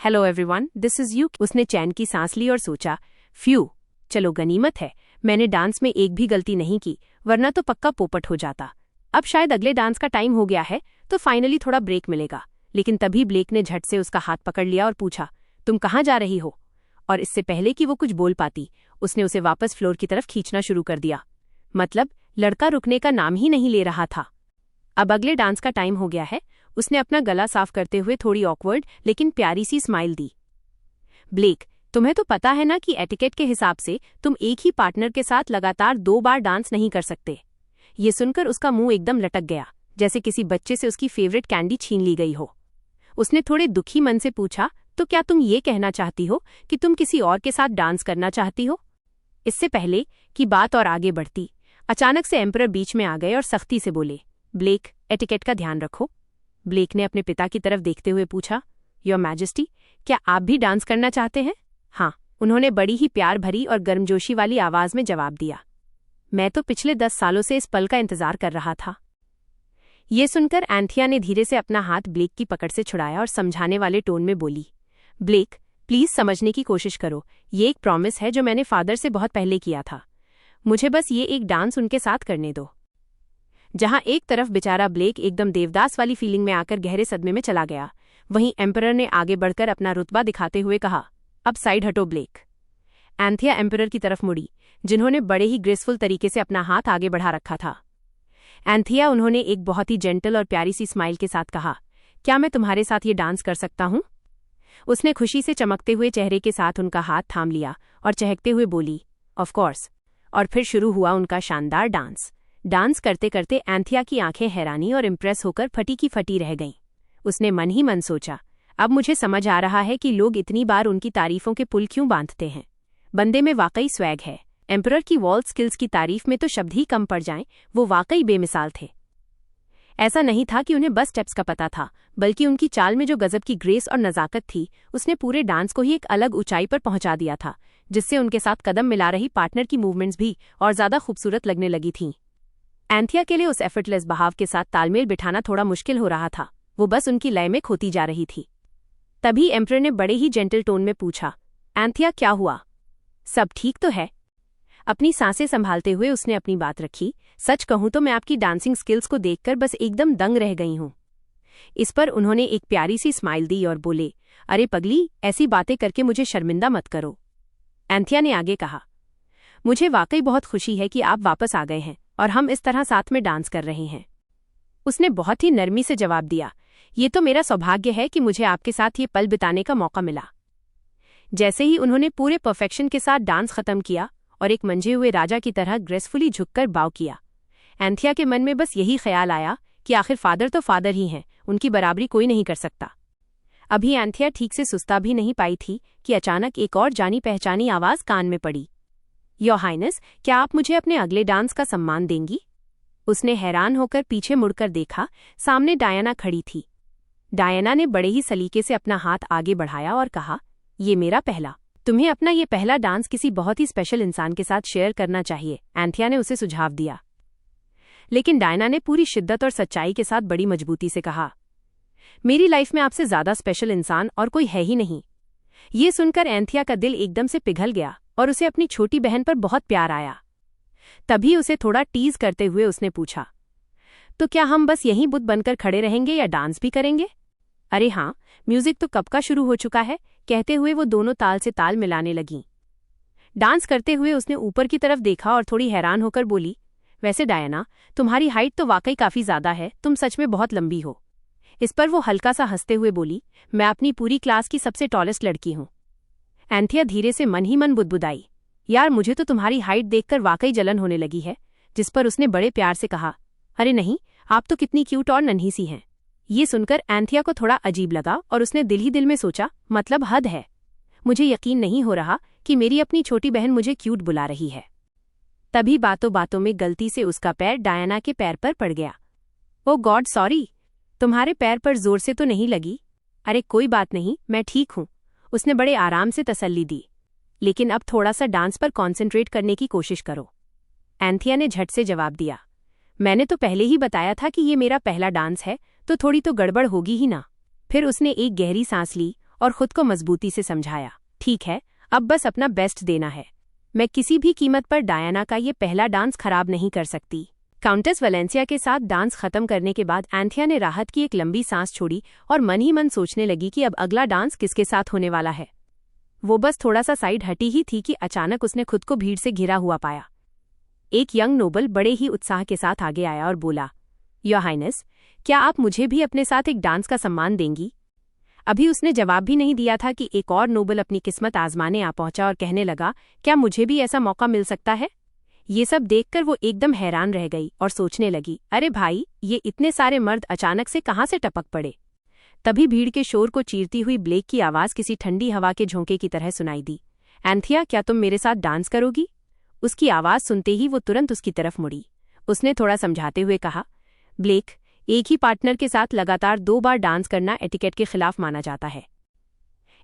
Hello everyone, this is you. उसने चैन की सांस ली और सोचा, फ्यू, चलो गनीमत है, मैंने डांस में एक भी गलती नहीं की, वरना तो पक्का पोपट हो जाता। अब शायद अगले डांस का टाइम हो गया है, तो फाइनली थोड़ा ब्रेक मिलेगा। लेकिन तभी ब्लेक ने झट से उसका हाथ पकड़ लिया और पूछा, तुम कहाँ जा रही हो? और इससे पहले कि वो कुछ बोल पाती, उसने उसे वापस फ्लोर की तरफ खींचना शुरू कर दिया। मतलब लड़का रुकने का नाम ही नहीं ले रहा था। अब अगले डांस का टाइम हो गया है। उसने अपना गला साफ करते हुए थोड़ी ऑकवर्ड लेकिन प्यारी सी स्माइल दी। ब्लेक, तुम्हें तो पता है ना कि एटिकेट के हिसाब से तुम एक ही पार्टनर के साथ लगातार 2 बार डांस नहीं कर सकते। ये सुनकर उसका मुंह एकदम लटक गया, जैसे किसी बच्चे से उसकी फेवरेट कैंडी छीन ली गई हो। उसने थोड़े दुखी मन से पूछा, तो क्या तुम ये कहना चाहती हो कि तुम किसी और के साथ डांस करना चाहती हो? इससे पहले कि बात और आगे बढ़ती, अचानक से एम्परर बीच में आ गए और सख्ती से बोले, ब्लेक, एटिकेट का ध्यान रखो। ब्लेक ने अपने पिता की तरफ देखते हुए पूछा, योर मैजेस्टी, क्या आप भी डांस करना चाहते हैं? हाँ, उन्होंने बड़ी ही प्यार भरी और गर्मजोशी वाली आवाज में जवाब दिया। मैं तो पिछले 10 सालों से इस पल का इंतजार कर रहा था। ये सुनकर एंथिया ने धीरे से अपना हाथ ब्लेक की पकड़ से छुड़ाया और समझाने वाले टोन में बोली, ब्लेक, प्लीज समझने की कोशिश करो, ये एक प्रॉमिस है जो मैंने फादर से बहुत पहले किया था। मुझे बस ये एक डांस उनके साथ करने दो। जहां एक तरफ बेचारा ब्लेक एकदम देवदास वाली फीलिंग में आकर गहरे सदमे में चला गया, वहीं एम्परर ने आगे बढ़कर अपना रुतबा दिखाते हुए कहा, अब साइड हटो ब्लेक। एंथिया एम्परर की तरफ मुड़ी, जिन्होंने बड़े ही ग्रेसफुल तरीके से अपना हाथ आगे बढ़ा रखा था। एंथिया, उन्होंने एक बहुत ही जेंटल और प्यारी सी स्माइल के साथ कहा, क्या मैं तुम्हारे साथ ये डांस कर सकता हूँ? उसने खुशी से चमकते हुए चेहरे के साथ उनका हाथ थाम लिया और चहकते हुए बोली, ऑफ कोर्स। और फिर शुरू हुआ उनका शानदार डांस। डांस करते करते एंथिया की आंखें हैरानी और इम्प्रेस होकर फटी की फटी रह गईं। उसने मन ही मन सोचा, अब मुझे समझ आ रहा है कि लोग इतनी बार उनकी तारीफों के पुल क्यों बांधते हैं। बंदे में वाकई स्वैग है। एम्परर की वॉल स्किल्स की तारीफ में तो शब्द ही कम पड़ जाएं, वो वाकई बेमिसाल थे। ऐसा नहीं था कि उन्हें बस स्टेप्स का पता था, बल्कि उनकी चाल में जो गजब की ग्रेस और नजाकत थी, उसने पूरे डांस को ही एक अलग ऊंचाई पर पहुंचा दिया था, जिससे उनके साथ कदम मिला रही पार्टनर की मूवमेंट्स भी और ज्यादा खूबसूरत लगने लगी थीं। एंथिया के लिए उस एफर्टलेस बहाव के साथ तालमेल बिठाना थोड़ा मुश्किल हो रहा था। वो बस उनकी लय में खोती जा रही थी। तभी एम्परर ने बड़े ही जेंटल टोन में पूछा, एंथिया, क्या हुआ? सब ठीक तो है? अपनी सांसें संभालते हुए उसने अपनी बात रखी, सच कहूं तो मैं आपकी डांसिंग स्किल्स को देखकर बस एकदम दंग रह गई हूं। इस पर उन्होंने एक प्यारी सी स्माइल दी और बोले, अरे पगली, ऐसी बातें करके मुझे शर्मिंदा मत करो। एंथिया ने आगे कहा, मुझे वाकई बहुत खुशी है कि आप वापस आ गए हैं और हम इस तरह साथ में डांस कर रहे हैं। उसने बहुत ही नरमी से जवाब दिया, ये तो मेरा सौभाग्य है कि मुझे आपके साथ ये पल बिताने का मौका मिला। जैसे ही उन्होंने पूरे परफेक्शन के साथ डांस खत्म किया और एक मंझे हुए राजा की तरह ग्रेसफुली झुककर बाव किया, एंथिया के मन में बस यही ख्याल आया कि आखिर फादर तो फादर ही हैं, उनकी बराबरी कोई नहीं कर सकता। अभी एंथिया ठीक से सुस्ता भी नहीं पाई थी कि अचानक एक और जानी पहचानी आवाज कान में पड़ी, योर हाइनेस, क्या आप मुझे अपने अगले डांस का सम्मान देंगी? उसने हैरान होकर पीछे मुड़कर देखा, सामने डायना खड़ी थी। डायना ने बड़े ही सलीके से अपना हाथ आगे बढ़ाया और कहा, ये मेरा पहला, तुम्हें अपना ये पहला डांस किसी बहुत ही स्पेशल इंसान के साथ शेयर करना चाहिए, एंथिया ने उसे सुझाव दिया। लेकिन डायना ने पूरी शिद्दत और सच्चाई के साथ बड़ी मजबूती से कहा, मेरी लाइफ में आपसे ज्यादा स्पेशल इंसान और कोई है ही नहीं। ये सुनकर एंथिया का दिल एकदम से पिघल गया और उसे अपनी छोटी बहन पर बहुत प्यार आया। तभी उसे थोड़ा टीज करते हुए उसने पूछा, तो क्या हम बस यहीं बुत बनकर खड़े रहेंगे या डांस भी करेंगे? अरे हाँ, म्यूजिक तो कब का शुरू हो चुका है, कहते हुए वो दोनों ताल से ताल मिलाने लगीं। डांस करते हुए उसने ऊपर की तरफ देखा और थोड़ी हैरान होकर बोली, वैसे डायना, तुम्हारी हाइट तो वाकई काफी ज्यादा है, तुम सच में बहुत लंबी हो। इस पर वो हल्का सा हंसते हुए बोली, मैं अपनी पूरी क्लास की सबसे टॉलेस्ट लड़की हूँ। एंथिया धीरे से मन ही मन बुदबुदाई, यार मुझे तो तुम्हारी हाइट देखकर वाकई जलन होने लगी है। जिस पर उसने बड़े प्यार से कहा, अरे नहीं, आप तो कितनी क्यूट और नन्ही सी हैं। ये सुनकर एंथिया को थोड़ा अजीब लगा और उसने दिल ही दिल में सोचा, मतलब हद है, मुझे यकीन नहीं हो रहा कि मेरी अपनी छोटी बहन मुझे क्यूट बुला रही है। तभी बातों बातों में गलती से उसका पैर डायना के पैर पर पड़ गया। ओ गॉड, सॉरी, तुम्हारे पैर पर जोर से तो नहीं लगी? अरे कोई बात नहीं, मैं ठीक हूँ, उसने बड़े आराम से तसल्ली दी। लेकिन अब थोड़ा सा डांस पर कॉन्सेंट्रेट करने की कोशिश करो। एंथिया ने झट से जवाब दिया, मैंने तो पहले ही बताया था कि ये मेरा पहला डांस है, तो थोड़ी तो गड़बड़ होगी ही ना। फिर उसने एक गहरी सांस ली और खुद को मजबूती से समझाया, ठीक है, अब बस अपना बेस्ट देना है। मैं किसी भी कीमत पर डायना का ये पहला डांस खराब नहीं कर सकती। काउंटेस वेलेंसिया के साथ डांस खत्म करने के बाद एंथिया ने राहत की एक लंबी सांस छोड़ी और मन ही मन सोचने लगी कि अब अगला डांस किसके साथ होने वाला है। वो बस थोड़ा सा साइड हटी ही थी कि अचानक उसने खुद को भीड़ से घिरा हुआ पाया। एक यंग नोबल बड़े ही उत्साह के साथ आगे आया और बोला, योर हाइनेस, क्या आप मुझे भी अपने साथ एक डांस का सम्मान देंगी? अभी उसने जवाब भी नहीं दिया था कि एक और नोबल अपनी किस्मत आजमाने आ पहुंचा और कहने लगा, क्या मुझे भी ऐसा मौका मिल सकता है? ये सब देखकर वो एकदम हैरान रह गई और सोचने लगी, अरे भाई, ये इतने सारे मर्द अचानक से कहाँ से टपक पड़े। तभी भीड़ के शोर को चीरती हुई ब्लेक की आवाज़ किसी ठंडी हवा के झोंके की तरह सुनाई दी, एंथिया, क्या तुम मेरे साथ डांस करोगी? उसकी आवाज़ सुनते ही वो तुरंत उसकी तरफ मुड़ी। उसने थोड़ा समझाते हुए कहा, ब्लेक, एक ही पार्टनर के साथ लगातार 2 बार डांस करना एटिकेट के खिलाफ माना जाता है।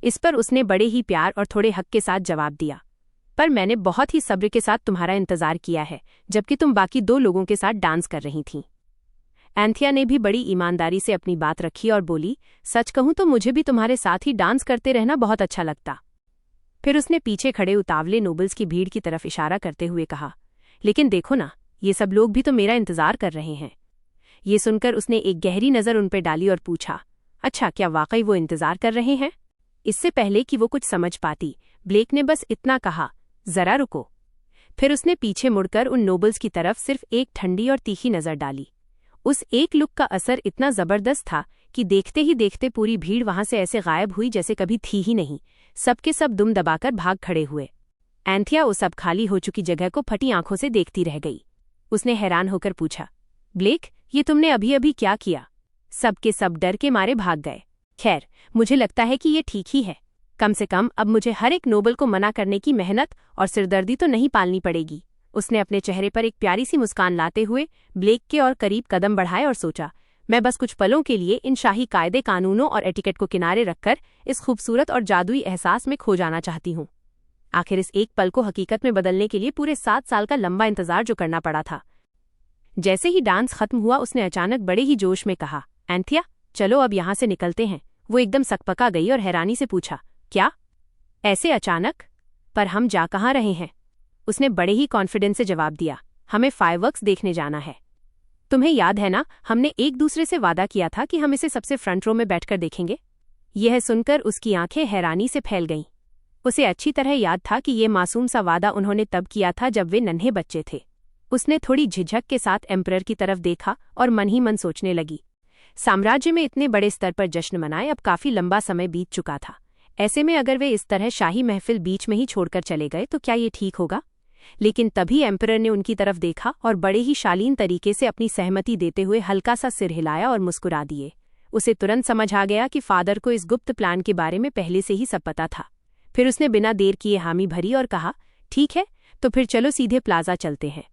इस पर उसने बड़े ही प्यार और थोड़े हक के साथ जवाब दिया, पर मैंने बहुत ही सब्र के साथ तुम्हारा इंतजार किया है, जबकि तुम बाकी 2 लोगों के साथ डांस कर रही थीं। एंथिया ने भी बड़ी ईमानदारी से अपनी बात रखी और बोली, सच कहूं तो मुझे भी तुम्हारे साथ ही डांस करते रहना बहुत अच्छा लगता। फिर उसने पीछे खड़े उतावले नोबल्स की भीड़ की तरफ इशारा करते हुए कहा, लेकिन देखो ना, ये सब लोग भी तो मेरा इंतजार कर रहे हैं। ये सुनकर उसने एक गहरी नज़र उन पर डाली और पूछा, अच्छा, क्या वाकई वो इंतजार कर रहे हैं? इससे पहले कि वो कुछ समझ पाती, ब्लेक ने बस इतना कहा, जरा रुको। फिर उसने पीछे मुड़कर उन नोबल्स की तरफ सिर्फ एक ठंडी और तीखी नज़र डाली। उस एक लुक का असर इतना जबरदस्त था कि देखते ही देखते पूरी भीड़ वहां से ऐसे गायब हुई जैसे कभी थी ही नहीं। सबके सब दुम दबाकर भाग खड़े हुए। एंथिया उस सब खाली हो चुकी जगह को फटी आंखों से देखती रह गई। उसने हैरान होकर पूछा, ब्लेक, ये तुमने अभी अभी क्या किया? सबके सब डर के मारे भाग गए। खैर, मुझे लगता है कि ये ठीक ही है। कम से कम अब मुझे हर एक नोबल को मना करने की मेहनत और सिरदर्दी तो नहीं पालनी पड़ेगी। उसने अपने चेहरे पर एक प्यारी सी मुस्कान लाते हुए ब्लेक के और करीब कदम बढ़ाए और सोचा, मैं बस कुछ पलों के लिए इन शाही कायदे कानूनों और एटिकेट को किनारे रखकर इस खूबसूरत और जादुई एहसास में खो जाना चाहती हूँ। आखिर इस एक पल को हकीकत में बदलने के लिए पूरे 7 साल का लंबा इंतजार जो करना पड़ा था। जैसे ही डांस खत्म हुआ, उसने अचानक बड़े ही जोश में कहा, एंथिया, चलो अब यहाँ से निकलते हैं। वो एकदम सकपका गई और हैरानी से पूछा, क्या? ऐसे अचानक? पर हम जा कहाँ रहे हैं? उसने बड़े ही कॉन्फिडेंस से जवाब दिया, हमें फायरवर्क्स देखने जाना है। तुम्हें याद है ना, हमने एक दूसरे से वादा किया था कि हम इसे सबसे फ्रंट रो में बैठकर देखेंगे। यह सुनकर उसकी आंखें हैरानी से फैल गईं। उसे अच्छी तरह याद था कि ये मासूम सा वादा उन्होंने तब किया था जब वे नन्हे बच्चे थे। उसने थोड़ी झिझक के साथ एम्परर की तरफ देखा और मन ही मन सोचने लगी, साम्राज्य में इतने बड़े स्तर पर जश्न मनाए अब काफी लंबा समय बीत चुका था। ऐसे में अगर वे इस तरह शाही महफिल बीच में ही छोड़कर चले गए तो क्या ये ठीक होगा? लेकिन तभी एम्परर ने उनकी तरफ देखा और बड़े ही शालीन तरीके से अपनी सहमति देते हुए हल्का सा सिर हिलाया और मुस्कुरा दिए। उसे तुरंत समझ आ गया कि फादर को इस गुप्त प्लान के बारे में पहले से ही सब पता था। फिर उसने बिना देर किए हामी भरी और कहा, ठीक है, तो फिर चलो सीधे प्लाजा चलते हैं।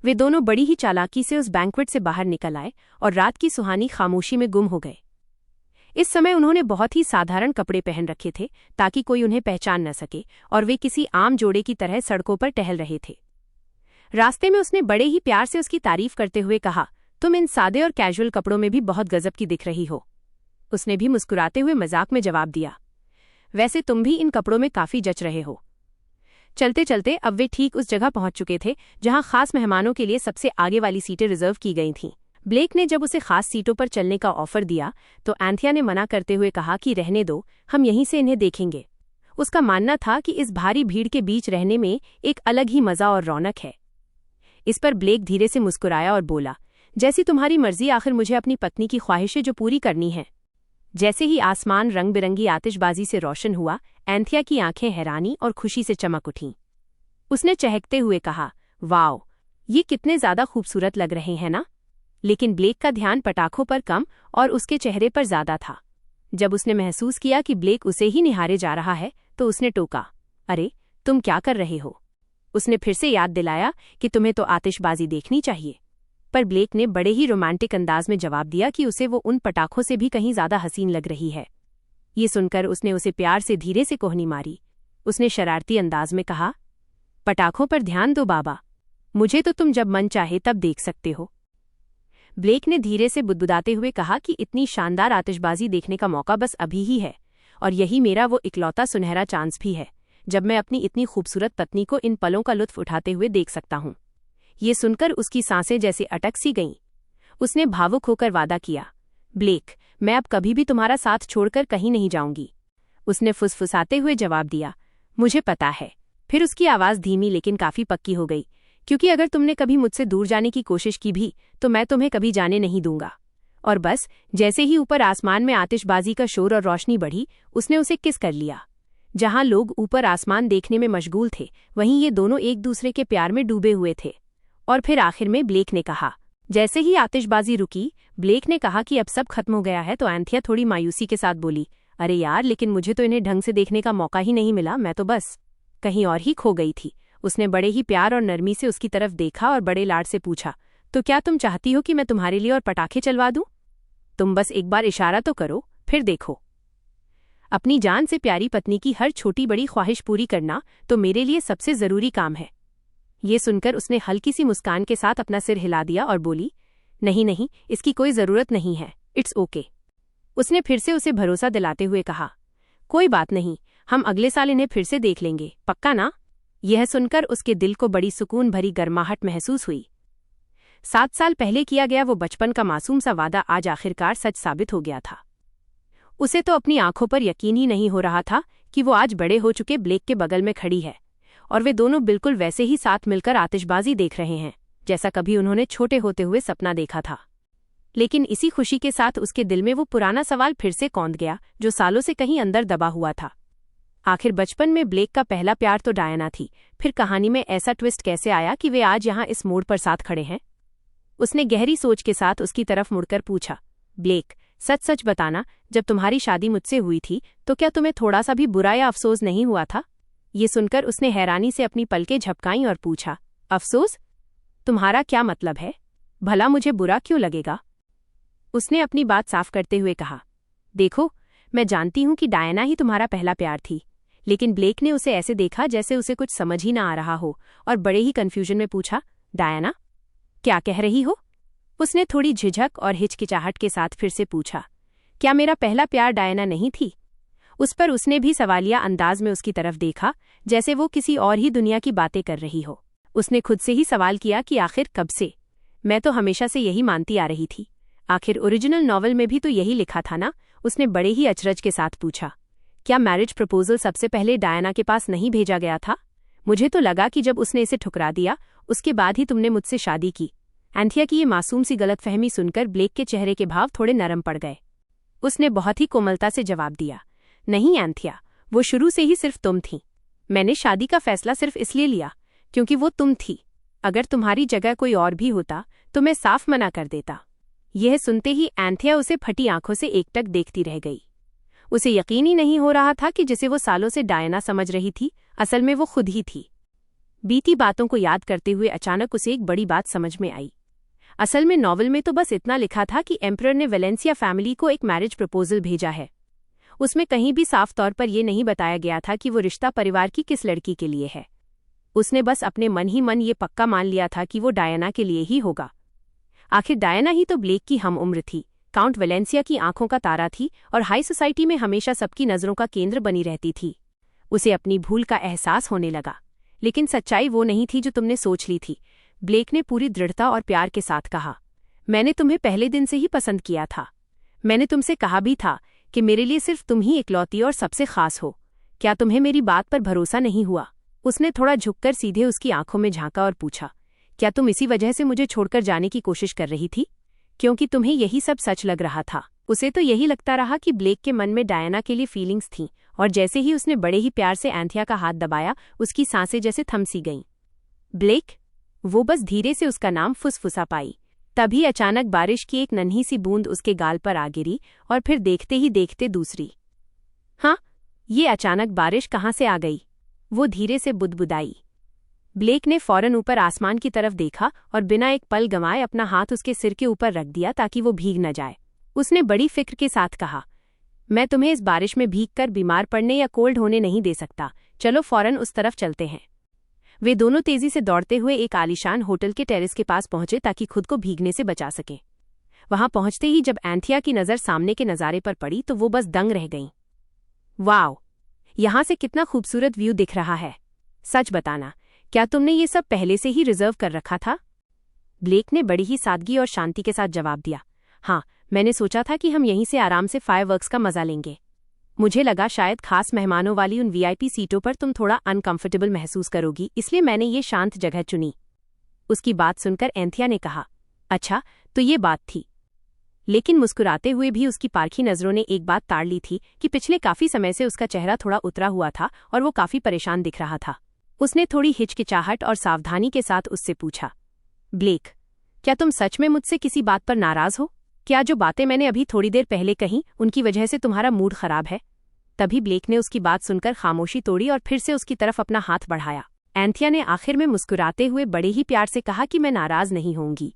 वे दोनों बड़ी ही चालाकी से उस बैंक्वेट से बाहर निकल आए और रात की सुहानी खामोशी में गुम हो गए। इस समय उन्होंने बहुत ही साधारण कपड़े पहन रखे थे ताकि कोई उन्हें पहचान न सके और वे किसी आम जोड़े की तरह सड़कों पर टहल रहे थे। रास्ते में उसने बड़े ही प्यार से उसकी तारीफ करते हुए कहा, तुम इन सादे और कैजुअल कपड़ों में भी बहुत गजब की दिख रही हो। उसने भी मुस्कुराते हुए मजाक में जवाब दिया, वैसे तुम भी इन कपड़ों में काफी जच रहे हो। चलते चलते अब वे ठीक उस जगह पहुंच चुके थे जहां खास मेहमानों के लिए सबसे आगे वाली सीटें रिजर्व की गई थीं। ब्लेक ने जब उसे खास सीटों पर चलने का ऑफर दिया तो एंथिया ने मना करते हुए कहा कि रहने दो, हम यहीं से इन्हें देखेंगे। उसका मानना था कि इस भारी भीड़ के बीच रहने में एक अलग ही मजा और रौनक है। इस पर ब्लेक धीरे से मुस्कुराया और बोला, जैसी तुम्हारी मर्जी, आखिर मुझे अपनी पत्नी की ख्वाहिशें जो पूरी करनी है। जैसे ही आसमान रंग बिरंगी आतिशबाजी से रोशन हुआ, एंथिया की आंखें हैरानी और खुशी से चमक उठीं। उसने चहकते हुए कहा, वाओ, ये कितने ज्यादा खूबसूरत लग रहे हैं ना। लेकिन ब्लेक का ध्यान पटाखों पर कम और उसके चेहरे पर ज्यादा था। जब उसने महसूस किया कि ब्लेक उसे ही निहारे जा रहा है तो उसने टोका, अरे तुम क्या कर रहे हो? उसने फिर से याद दिलाया कि तुम्हें तो आतिशबाजी देखनी चाहिए। पर ब्लेक ने बड़े ही रोमांटिक अंदाज में जवाब दिया कि उसे वो उन पटाखों से भी कहीं ज्यादा हसीन लग रही है। ये सुनकर उसने उसे प्यार से धीरे से कोहनी मारी। उसने शरारती अंदाज में कहा, पटाखों पर ध्यान दो बाबा, मुझे तो तुम जब मन चाहे तब देख सकते हो। ब्लेक ने धीरे से बुदबुदाते हुए कहा कि इतनी शानदार आतिशबाजी देखने का मौका बस अभी ही है। और यही मेरा वो इकलौता सुनहरा चांस भी है जब मैं अपनी इतनी खूबसूरत पत्नी को इन पलों का लुत्फ उठाते हुए देख सकता हूँ। ये सुनकर उसकी सांसें जैसे अटक सी गईं। उसने भावुक होकर वादा किया, ब्लेक, मैं अब कभी भी तुम्हारा साथ छोड़कर कहीं नहीं जाऊंगी। उसने फुसफुसाते हुए जवाब दिया, मुझे पता है। फिर उसकी आवाज़ धीमी लेकिन काफ़ी पक्की हो गई, क्योंकि अगर तुमने कभी मुझसे दूर जाने की कोशिश की भी तो मैं तुम्हें कभी जाने नहीं दूंगा। और बस जैसे ही ऊपर आसमान में आतिशबाजी का शोर और रोशनी बढ़ी, उसने उसे किस कर लिया। जहां लोग ऊपर आसमान देखने में मशगूल थे, वहीं ये दोनों एक दूसरे के प्यार में डूबे हुए थे। और फिर आखिर में ब्लेक ने कहा, जैसे ही आतिशबाजी रुकी, ब्लेक ने कहा कि अब सब खत्म हो गया है, तो एंथिया थोड़ी मायूसी के साथ बोली, अरे यार, लेकिन मुझे तो इन्हें ढंग से देखने का मौका ही नहीं मिला, मैं तो बस कहीं और ही खो गई थी। उसने बड़े ही प्यार और नरमी से उसकी तरफ देखा और बड़े लाड से पूछा, तो क्या तुम चाहती हो कि मैं तुम्हारे लिए और पटाखे चलवा दूं? तुम बस एक बार इशारा तो करो, फिर देखो। अपनी जान से प्यारी पत्नी की हर छोटी बड़ी ख्वाहिश पूरी करना तो मेरे लिए सबसे जरूरी काम है। ये सुनकर उसने हल्की सी मुस्कान के साथ अपना सिर हिला दिया और बोली, नहीं नहीं, इसकी कोई जरूरत नहीं है, इट्स ओके। उसने फिर से उसे भरोसा दिलाते हुए कहा, कोई बात नहीं, हम अगले साल इन्हें फिर से देख लेंगे, पक्का ना? यह सुनकर उसके दिल को बड़ी सुकून भरी गर्माहट महसूस हुई। 7 साल पहले किया गया वो बचपन का मासूम सा वादा आज आखिरकार सच साबित हो गया था। उसे तो अपनी आंखों पर यकीन ही नहीं हो रहा था कि वो आज बड़े हो चुके ब्लेक के बगल में खड़ी है और वे दोनों बिल्कुल वैसे ही साथ मिलकर आतिशबाजी देख रहे हैं जैसा कभी उन्होंने छोटे होते हुए सपना देखा था। लेकिन इसी खुशी के साथ उसके दिल में वो पुराना सवाल फिर से कौंध गया जो सालों से कहीं अंदर दबा हुआ था। आखिर बचपन में ब्लेक का पहला प्यार तो डायना थी, फिर कहानी में ऐसा ट्विस्ट कैसे आया कि वे आज यहाँ इस मोड़ पर साथ खड़े हैं? उसने गहरी सोच के साथ उसकी तरफ मुड़कर पूछा, ब्लेक, सच सच बताना, जब तुम्हारी शादी मुझसे हुई थी तो क्या तुम्हें थोड़ा सा भी बुरा या अफसोस नहीं हुआ था? ये सुनकर उसने हैरानी से अपनी पलकें झपकाईं और पूछा, अफसोस? तुम्हारा क्या मतलब है? भला मुझे बुरा क्यों लगेगा? उसने अपनी बात साफ करते हुए कहा, देखो, मैं जानती हूं कि डायना ही तुम्हारा पहला प्यार थी। लेकिन ब्लेक ने उसे ऐसे देखा जैसे उसे कुछ समझ ही ना आ रहा हो और बड़े ही कन्फ्यूजन में पूछा, डायना, क्या कह रही हो? उसने थोड़ी झिझक और हिचकिचाहट के साथ फिर से पूछा, क्या मेरा पहला प्यार डायना नहीं थी? उस पर उसने भी सवालिया अंदाज में उसकी तरफ देखा, जैसे वो किसी और ही दुनिया की बातें कर रही हो। उसने खुद से ही सवाल किया कि आखिर कब से? मैं तो हमेशा से यही मानती आ रही थी। आखिर ओरिजिनल नॉवल में भी तो यही लिखा था ना? उसने बड़े ही अचरज के साथ पूछा, क्या मैरिज प्रपोजल सबसे पहले डायना के पास नहीं भेजा गया था? मुझे तो लगा कि जब उसने इसे ठुकरा दिया उसके बाद ही तुमने मुझसे शादी की। एंथिया की ये मासूम सी गलतफहमी सुनकर ब्लेक के चेहरे के भाव थोड़े नरम पड़ गए। उसने बहुत ही कोमलता से जवाब दिया, नहीं एंथिया, वो शुरू से ही सिर्फ तुम थी। मैंने शादी का फैसला सिर्फ इसलिए लिया क्योंकि वो तुम थी। अगर तुम्हारी जगह कोई और भी होता तो मैं साफ मना कर देता। यह सुनते ही एंथिया उसे फटी आंखों से एकटक देखती रह गई। उसे यकीन ही नहीं हो रहा था कि जिसे वो सालों से डायना समझ रही थी, असल में वो खुद ही थी। बीती बातों को याद करते हुए अचानक उसे एक बड़ी बात समझ में आई। असल में नॉवल में तो बस इतना लिखा था कि एम्परर ने वेलेंसिया फैमिली को एक मैरिज प्रपोजल भेजा है। उसमें कहीं भी साफ तौर पर यह नहीं बताया गया था कि वो रिश्ता परिवार की किस लड़की के लिए है। उसने बस अपने मन ही मन ये पक्का मान लिया था कि वो डायना के लिए ही होगा। आखिर डायना ही तो ब्लेक की हम उम्र थी, काउंट वेलेंसिया की आंखों का तारा थी और हाई सोसाइटी में हमेशा सबकी नजरों का केंद्र बनी रहती थी। उसे अपनी भूल का एहसास होने लगा। लेकिन सच्चाई वो नहीं थी जो तुमने सोच ली थी, ब्लेक ने पूरी दृढ़ता और प्यार के साथ कहा। मैंने तुम्हें पहले दिन से ही पसंद किया था। मैंने तुमसे कहा भी था कि मेरे लिए सिर्फ तुम ही इकलौती और सबसे खास हो। क्या तुम्हें मेरी बात पर भरोसा नहीं हुआ? उसने थोड़ा झुककर सीधे उसकी आंखों में झांका और पूछा, क्या तुम इसी वजह से मुझे छोड़कर जाने की कोशिश कर रही थी? क्योंकि तुम्हें यही सब सच लग रहा था। उसे तो यही लगता रहा कि ब्लेक के मन में डायना के लिए फीलिंग्स थीं, और जैसे ही उसने बड़े ही प्यार से एंथिया का हाथ दबाया, उसकी सांसें जैसे थम सी गईं। ब्लेक, वो बस धीरे से उसका नाम फुसफुसा पाई। तभी अचानक बारिश की एक नन्ही सी बूंद उसके गाल पर आ गिरी और फिर देखते ही देखते दूसरी। हाँ, ये अचानक बारिश कहाँ से आ गई? वो धीरे से बुदबुदाई। ब्लेक ने फौरन ऊपर आसमान की तरफ देखा और बिना एक पल गंवाए अपना हाथ उसके सिर के ऊपर रख दिया ताकि वो भीग न जाए। उसने बड़ी फिक्र के साथ कहा, मैं तुम्हें इस बारिश में भीगकर बीमार पड़ने या कोल्ड होने नहीं दे सकता। चलो फौरन उस तरफ चलते हैं। वे दोनों तेजी से दौड़ते हुए एक आलीशान होटल के टेरेस के पास पहुंचे ताकि खुद को भीगने से बचा सकें। वहां पहुंचते ही जब एंथिया की नज़र सामने के नज़ारे पर पड़ी तो वो बस दंग रह गईं। वाओ, यहाँ से कितना खूबसूरत व्यू दिख रहा है। सच बताना, क्या तुमने ये सब पहले से ही रिजर्व कर रखा था? ब्लेक ने बड़ी ही सादगी और शांति के साथ जवाब दिया। हाँ, मैंने सोचा था कि हम यहीं से आराम से फायरवर्क्स का मजा लेंगे। मुझे लगा शायद खास मेहमानों वाली उन वीआईपी सीटों पर तुम थोड़ा अनकंफर्टेबल महसूस करोगी, इसलिए मैंने ये शांत जगह चुनी। उसकी बात सुनकर एंथिया ने कहा, अच्छा, तो ये बात थी। लेकिन मुस्कुराते हुए भी उसकी पारखी नजरों ने एक बात ताड़ ली थी कि पिछले काफी समय से उसका चेहरा थोड़ा उतरा हुआ था और वो काफी परेशान दिख रहा था। उसने थोड़ी हिचकिचाहट और सावधानी के साथ उससे पूछा, ब्लेक, क्या तुम सच में मुझसे किसी बात पर नाराज हो? क्या जो बातें मैंने अभी थोड़ी देर पहले कहीं उनकी वजह से तुम्हारा मूड खराब है? तभी ब्लेक ने उसकी बात सुनकर खामोशी तोड़ी और फिर से उसकी तरफ अपना हाथ बढ़ाया। एंथिया ने आखिर में मुस्कुराते हुए बड़े ही प्यार से कहा कि मैं नाराज नहीं होंगी।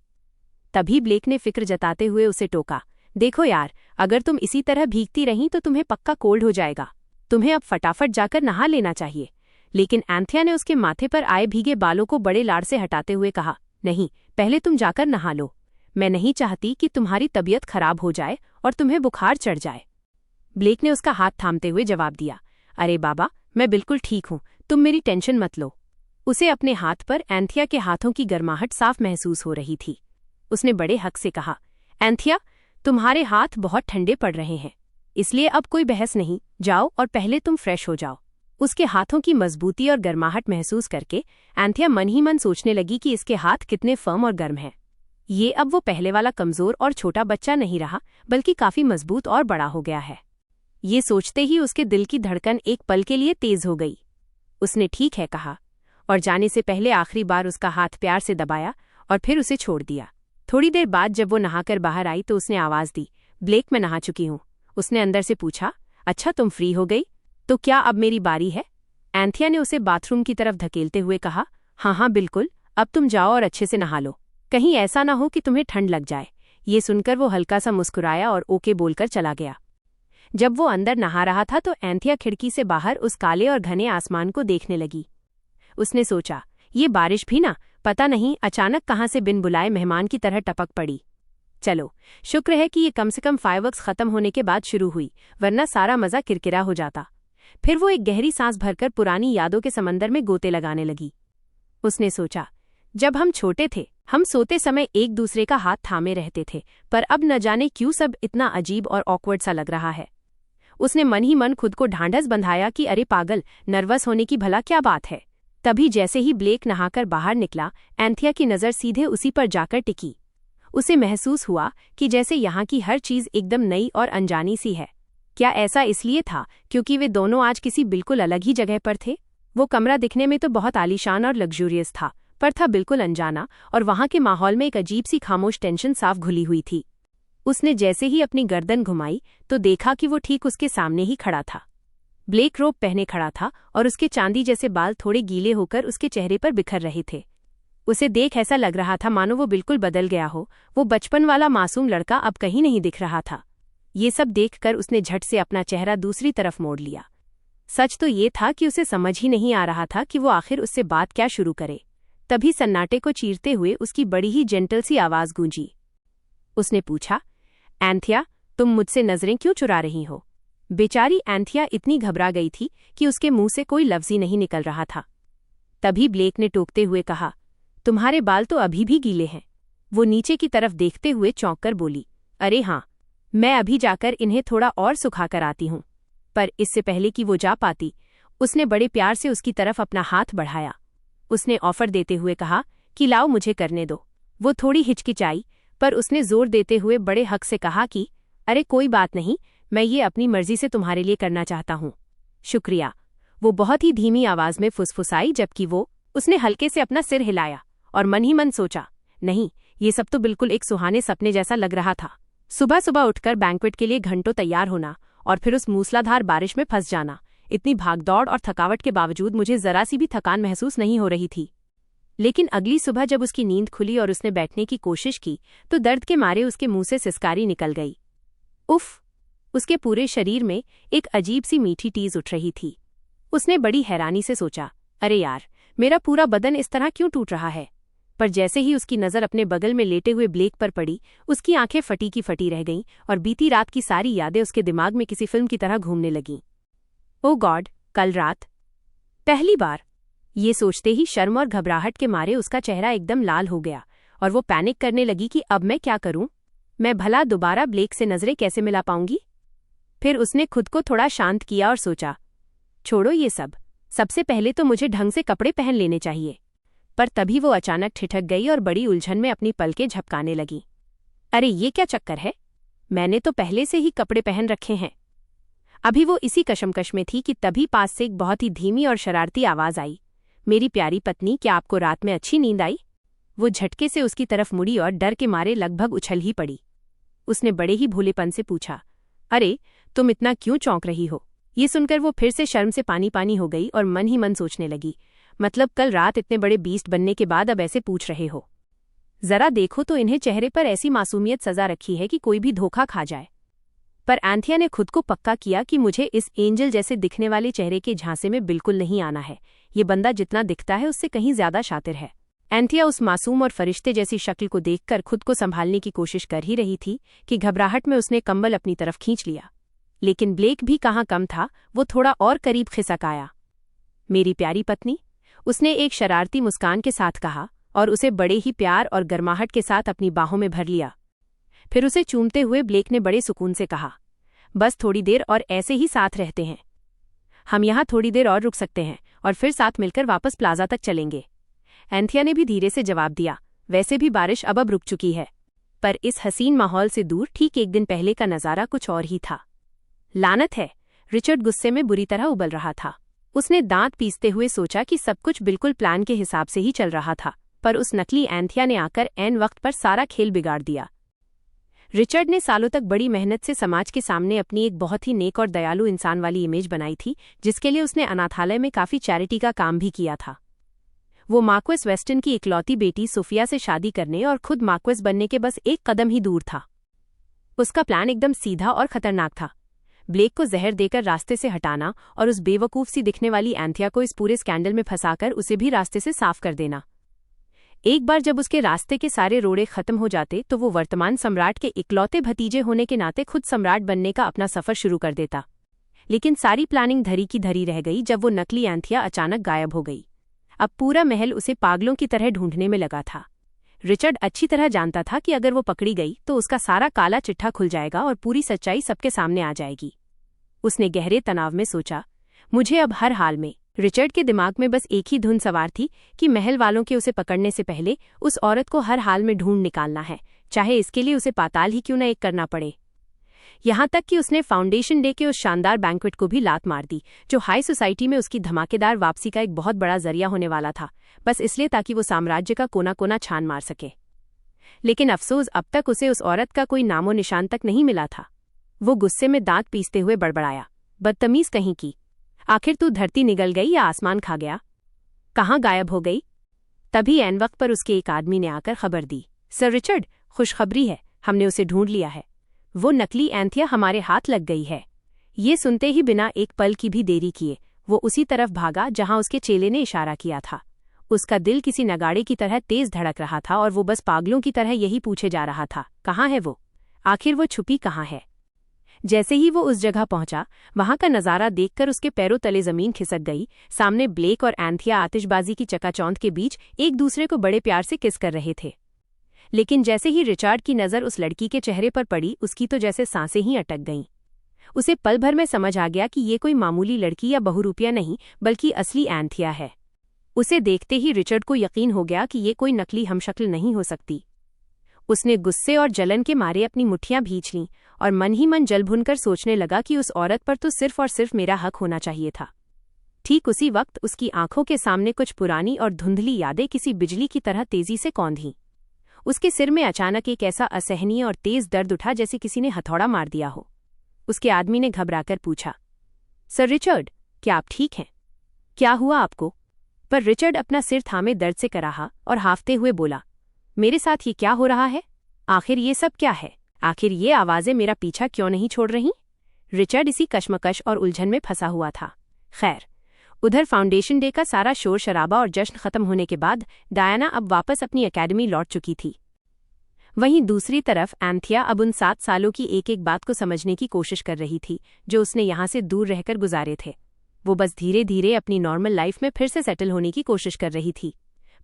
तभी ब्लेक ने फिक्र जताते हुए उसे टोका, देखो यार, अगर तुम इसी तरह भीगती रहीं तो तुम्हें पक्का कोल्ड हो जाएगा। तुम्हें अब फटाफट जाकर नहा लेना चाहिए। लेकिन एंथिया ने उसके माथे पर आए भीगे बालों को बड़े लाड़ से हटाते हुए कहा, नहीं, पहले तुम जाकर नहा लो। मैं नहीं चाहती कि तुम्हारी तबीयत खराब हो जाए और तुम्हें बुखार चढ़ जाए। ब्लेक ने उसका हाथ थामते हुए जवाब दिया, अरे बाबा, मैं बिल्कुल ठीक हूँ, तुम मेरी टेंशन मत लो। उसे अपने हाथ पर एंथिया के हाथों की गर्माहट साफ महसूस हो रही थी। उसने बड़े हक से कहा, एंथिया, तुम्हारे हाथ बहुत ठंडे पड़ रहे हैं, इसलिए अब कोई बहस नहीं, जाओ और पहले तुम फ्रेश हो जाओ। उसके हाथों की मजबूती और गर्माहट महसूस करके एंथिया मन ही मन सोचने लगी कि इसके हाथ कितने फर्म और गर्म हैं। ये अब वो पहले वाला कमजोर और छोटा बच्चा नहीं रहा, बल्कि काफी मजबूत और बड़ा हो गया है। ये सोचते ही उसके दिल की धड़कन एक पल के लिए तेज हो गई। उसने ठीक है कहा और जाने से पहले आखिरी बार उसका हाथ प्यार से दबाया और फिर उसे छोड़ दिया। थोड़ी देर बाद जब वो नहाकर बाहर आई तो उसने आवाज दी, ब्लेक, मैं नहा चुकी हूँ। उसने अंदर से पूछा, अच्छा, तुम फ्री हो गई? तो क्या अब मेरी बारी है? एंथिया ने उसे बाथरूम की तरफ धकेलते हुए कहा, हाँ हाँ बिल्कुल, अब तुम जाओ और अच्छे से नहा लो, कहीं ऐसा ना हो कि तुम्हें ठंड लग जाए। ये सुनकर वो हल्का सा मुस्कुराया और ओके बोलकर चला गया। जब वो अंदर नहा रहा था तो एंथिया खिड़की से बाहर उस काले और घने आसमान को देखने लगी। उसने सोचा, ये बारिश भी ना पता नहीं अचानक कहाँ से बिन बुलाए मेहमान की तरह टपक पड़ी। चलो, शुक्र है कि ये कम से कम फायरवर्क्स खत्म होने के बाद शुरू हुई, वरना सारा मजा किरकिरा हो जाता। फिर वो एक गहरी सांस भरकर पुरानी यादों के समंदर में गोते लगाने लगी। उसने सोचा, जब हम छोटे थे, हम सोते समय एक दूसरे का हाथ थामे रहते थे, पर अब न जाने क्यों सब इतना अजीब और ऑकवर्ड सा लग रहा है। उसने मन ही मन खुद को ढांढस बंधाया कि अरे पागल, नर्वस होने की भला क्या बात है। तभी जैसे ही ब्लेक नहाकर बाहर निकला, एंथिया की नज़र सीधे उसी पर जाकर टिकी। उसे महसूस हुआ कि जैसे यहाँ की हर चीज़ एकदम नई और अनजानी सी है। क्या ऐसा इसलिए था क्योंकि वे दोनों आज किसी बिल्कुल अलग ही जगह पर थे? वो कमरा दिखने में तो बहुत आलीशान और लग्जूरियस था, पर था बिल्कुल अनजाना, और वहाँ के माहौल में एक अजीब सी खामोश टेंशन साफ घुली हुई थी। उसने जैसे ही अपनी गर्दन घुमाई तो देखा कि वो ठीक उसके सामने ही खड़ा था। ब्लेक रोब पहने खड़ा था और उसके चांदी जैसे बाल थोड़े गीले होकर उसके चेहरे पर बिखर रहे थे। उसे देख ऐसा लग रहा था मानो वो बिल्कुल बदल गया हो। वो बचपन वाला मासूम लड़का अब कहीं नहीं दिख रहा था। ये सब देखकर उसने झट से अपना चेहरा दूसरी तरफ मोड़ लिया। सच तो ये था कि उसे समझ ही नहीं आ रहा था कि वो आखिर उससे बात क्या शुरू करे। तभी सन्नाटे को चीरते हुए उसकी बड़ी ही जेंटल सी आवाज गूंजी। उसने पूछा, एंथिया, तुम मुझसे नजरें क्यों चुरा रही हो? बेचारी एंथिया इतनी घबरा गई थी कि उसके मुंह से कोई लफ्ज ही नहीं निकल रहा था। तभी ब्लेक ने टोकते हुए कहा, तुम्हारे बाल तो अभी भी गीले हैं। वो नीचे की तरफ देखते हुए चौंक कर बोली, अरे हाँ, मैं अभी जाकर इन्हें थोड़ा और सुखा कर आती हूँ। पर इससे पहले कि वो जा पाती, उसने बड़े प्यार से उसकी तरफ अपना हाथ बढ़ाया। उसने ऑफर देते हुए कहा कि लाओ, मुझे करने दो। वो थोड़ी हिचकिचाई, पर उसने जोर देते हुए बड़े हक से कहा कि अरे कोई बात नहीं, मैं ये अपनी मर्जी से तुम्हारे लिए करना चाहता हूँ। शुक्रिया। वो बहुत ही धीमी आवाज में फुसफुसाई, जबकि उसने हल्के से अपना सिर हिलाया और मन ही मन सोचा, नहीं, ये सब तो बिल्कुल एक सुहाने सपने जैसा लग रहा था। सुबह सुबह उठकर बैंक्वेट के लिए घंटों तैयार होना और फिर उस मूसलाधार बारिश में फंस जाना। इतनी भागदौड़ और थकावट के बावजूद मुझे जरा सी भी थकान महसूस नहीं हो रही थी। लेकिन अगली सुबह जब उसकी नींद खुली और उसने बैठने की कोशिश की तो दर्द के मारे उसके मुंह से सिसकारी निकल गई। उफ! उसके पूरे शरीर में एक अजीब सी मीठी टीज उठ रही थी। उसने बड़ी हैरानी से सोचा, अरे यार, मेरा पूरा बदन इस तरह क्यों टूट रहा है? पर जैसे ही उसकी नज़र अपने बगल में लेटे हुए ब्लेक पर पड़ी, उसकी आंखें फटी की फटी रह गईं और बीती रात की सारी यादें उसके दिमाग में किसी फिल्म की तरह घूमने लगीं। ओ गॉड, कल रात। पहली बार। ये सोचते ही शर्म और घबराहट के मारे उसका चेहरा एकदम लाल हो गया और वो पैनिक करने लगी कि अब मैं क्या करूं? मैं भला दोबारा ब्लेक से नजरें कैसे मिला पाऊंगी? फिर उसने खुद को थोड़ा शांत किया और सोचा, छोड़ो ये सब, सबसे पहले तो मुझे ढंग से कपड़े पहन लेने चाहिए। पर तभी वो अचानक ठिठक गई और बड़ी उलझन में अपनी पलकें झपकाने लगी। अरे ये क्या चक्कर है? मैंने तो पहले से ही कपड़े पहन रखे हैं। अभी वो इसी कशमकश में थी कि तभी पास से एक बहुत ही धीमी और शरारती आवाज आई, मेरी प्यारी पत्नी, क्या आपको रात में अच्छी नींद आई? वो झटके से उसकी तरफ मुड़ी और डर के मारे लगभग उछल ही पड़ी। उसने बड़े ही भोलेपन से पूछा, अरे तुम इतना क्यों चौंक रही हो? ये सुनकर वो फिर से शर्म से पानी पानी हो गई और मन ही मन सोचने लगी, मतलब कल रात इतने बड़े बीस्ट बनने के बाद अब ऐसे पूछ रहे हो? जरा देखो तो इन्हें चेहरे पर ऐसी मासूमियत सजा रखी है कि कोई भी धोखा खा जाए। पर एंथिया ने खुद को पक्का किया कि मुझे इस एंजल जैसे दिखने वाले चेहरे के झांसे में बिल्कुल नहीं आना है। ये बंदा जितना दिखता है उससे कहीं ज्यादा शातिर है। एंथिया उस मासूम और फरिश्ते जैसी शक्ल को देखकर खुद को संभालने की कोशिश कर ही रही थी कि घबराहट में उसने कंबल अपनी तरफ खींच लिया। लेकिन ब्लेक भी कहाँ कम था, वो थोड़ा और करीब खिसक आया। मेरी प्यारी पत्नी, उसने एक शरारती मुस्कान के साथ कहा और उसे बड़े ही प्यार और गर्माहट के साथ अपनी बाहों में भर लिया। फिर उसे चूमते हुए ब्लेक ने बड़े सुकून से कहा, बस थोड़ी देर और ऐसे ही साथ रहते हैं। हम यहाँ थोड़ी देर और रुक सकते हैं और फिर साथ मिलकर वापस प्लाजा तक चलेंगे। एंथिया ने भी धीरे से जवाब दिया, वैसे भी बारिश अब रुक चुकी है। पर इस हसीन माहौल से दूर ठीक एक दिन पहले का नज़ारा कुछ और ही था। लानत है, रिचर्ड गुस्से में बुरी तरह उबल रहा था। उसने दांत पीसते हुए सोचा कि सब कुछ बिल्कुल प्लान के हिसाब से ही चल रहा था, पर उस नकली एंथिया ने आकर ऐन वक्त पर सारा खेल बिगाड़ दिया। रिचर्ड ने सालों तक बड़ी मेहनत से समाज के सामने अपनी एक बहुत ही नेक और दयालु इंसान वाली इमेज बनाई थी, जिसके लिए उसने अनाथालय में काफ़ी चैरिटी का काम भी किया था। वो मार्क्वेस वेस्टन की इकलौती बेटी सोफिया से शादी करने और खुद मार्क्वेस बनने के बस एक कदम ही दूर था। उसका प्लान एकदम सीधा और खतरनाक था, ब्लेक को जहर देकर रास्ते से हटाना और उस बेवकूफ सी दिखने वाली एंथिया को इस पूरे स्कैंडल में फंसाकर उसे भी रास्ते से साफ कर देना। एक बार जब उसके रास्ते के सारे रोड़े खत्म हो जाते तो वो वर्तमान सम्राट के इकलौते भतीजे होने के नाते खुद सम्राट बनने का अपना सफर शुरू कर देता। लेकिन सारी प्लानिंग धरी की धरी रह गई जब वो नकली एंथिया अचानक गायब हो गई। अब पूरा महल उसे पागलों की तरह ढूंढने में लगा था। रिचर्ड अच्छी तरह जानता था कि अगर वो पकड़ी गई तो उसका सारा काला चिट्ठा खुल जाएगा और पूरी सच्चाई सबके सामने आ जाएगी। उसने गहरे तनाव में सोचा, मुझे अब हर हाल में। रिचर्ड के दिमाग में बस एक ही धुन सवार थी कि महल वालों के उसे पकड़ने से पहले उस औरत को हर हाल में ढूंढ निकालना है, चाहे इसके लिए उसे पाताल ही क्यों न एक करना पड़े। यहाँ तक कि उसने फाउंडेशन डे के उस शानदार बैंक्वेट को भी लात मार दी, जो हाई सोसाइटी में उसकी धमाकेदार वापसी का एक बहुत बड़ा जरिया होने वाला था, बस इसलिए ताकि वो साम्राज्य का कोना कोना छान मार सके। लेकिन अफसोस, अब तक उसे उस औरत का कोई नामो निशान तक नहीं मिला था। वो गुस्से में दांत पीसते हुए बड़बड़ाया, बदतमीज कहीं की, आखिर तू धरती निगल गई या आसमान खा गया? कहाँ गायब हो गई? तभी ऐन वक्त पर उसके एक आदमी ने आकर खबर दी, सर रिचर्ड, खुशखबरी है, हमने उसे ढूंढ लिया है। वो नकली एंथिया हमारे हाथ लग गई है। ये सुनते ही बिना एक पल की भी देरी किए वो उसी तरफ भागा जहां उसके चेले ने इशारा किया था। उसका दिल किसी नगाड़े की तरह तेज धड़क रहा था और वो बस पागलों की तरह यही पूछे जा रहा था, कहाँ है वो? आखिर वो छुपी कहाँ है? जैसे ही वो उस जगह पहुंचा, वहां का नजारा देखकर उसके पैरों तले जमीन खिसक गई। सामने ब्लेक और एंथिया आतिशबाजी की चकाचौंध के बीच एक दूसरे को बड़े प्यार से किस कर रहे थे। लेकिन जैसे ही रिचर्ड की नज़र उस लड़की के चेहरे पर पड़ी, उसकी तो जैसे सांसें ही अटक गईं। उसे पल भर में समझ आ गया कि ये कोई मामूली लड़की या बहुरूपिया नहीं, बल्कि असली एंथिया है। उसे देखते ही रिचर्ड को यकीन हो गया कि ये कोई नकली हमशक्ल नहीं हो सकती। उसने गुस्से और जलन के मारे अपनी मुट्ठियां भींच लीं और मन ही मन जल भुनकर सोचने लगा कि उस औरत पर तो सिर्फ और सिर्फ मेरा हक होना चाहिए था। ठीक उसी वक्त उसकी आंखों के सामने कुछ पुरानी और धुंधली यादें किसी बिजली की तरह तेजी से कौंधीं। उसके सिर में अचानक एक ऐसा असहनीय और तेज दर्द उठा जैसे किसी ने हथौड़ा मार दिया हो। उसके आदमी ने घबराकर पूछा, सर रिचर्ड, क्या आप ठीक हैं? क्या हुआ आपको? पर रिचर्ड अपना सिर थामे दर्द से कराहा और हाफते हुए बोला, मेरे साथ ये क्या हो रहा है? आखिर ये सब क्या है? आखिर ये आवाजें मेरा पीछा क्यों नहीं छोड़ रहीं? रिचर्ड इसी कश्मकश और उलझन में फंसा हुआ था। खैर, उधर फाउंडेशन डे का सारा शोर शराबा और जश्न खत्म होने के बाद डायना अब वापस अपनी एकेडमी लौट चुकी थी। वहीं दूसरी तरफ एंथिया अब उन 7 सालों की एक एक बात को समझने की कोशिश कर रही थी जो उसने यहाँ से दूर रहकर गुजारे थे। वो बस धीरे धीरे अपनी नॉर्मल लाइफ में फिर से सेटल होने की कोशिश कर रही थी।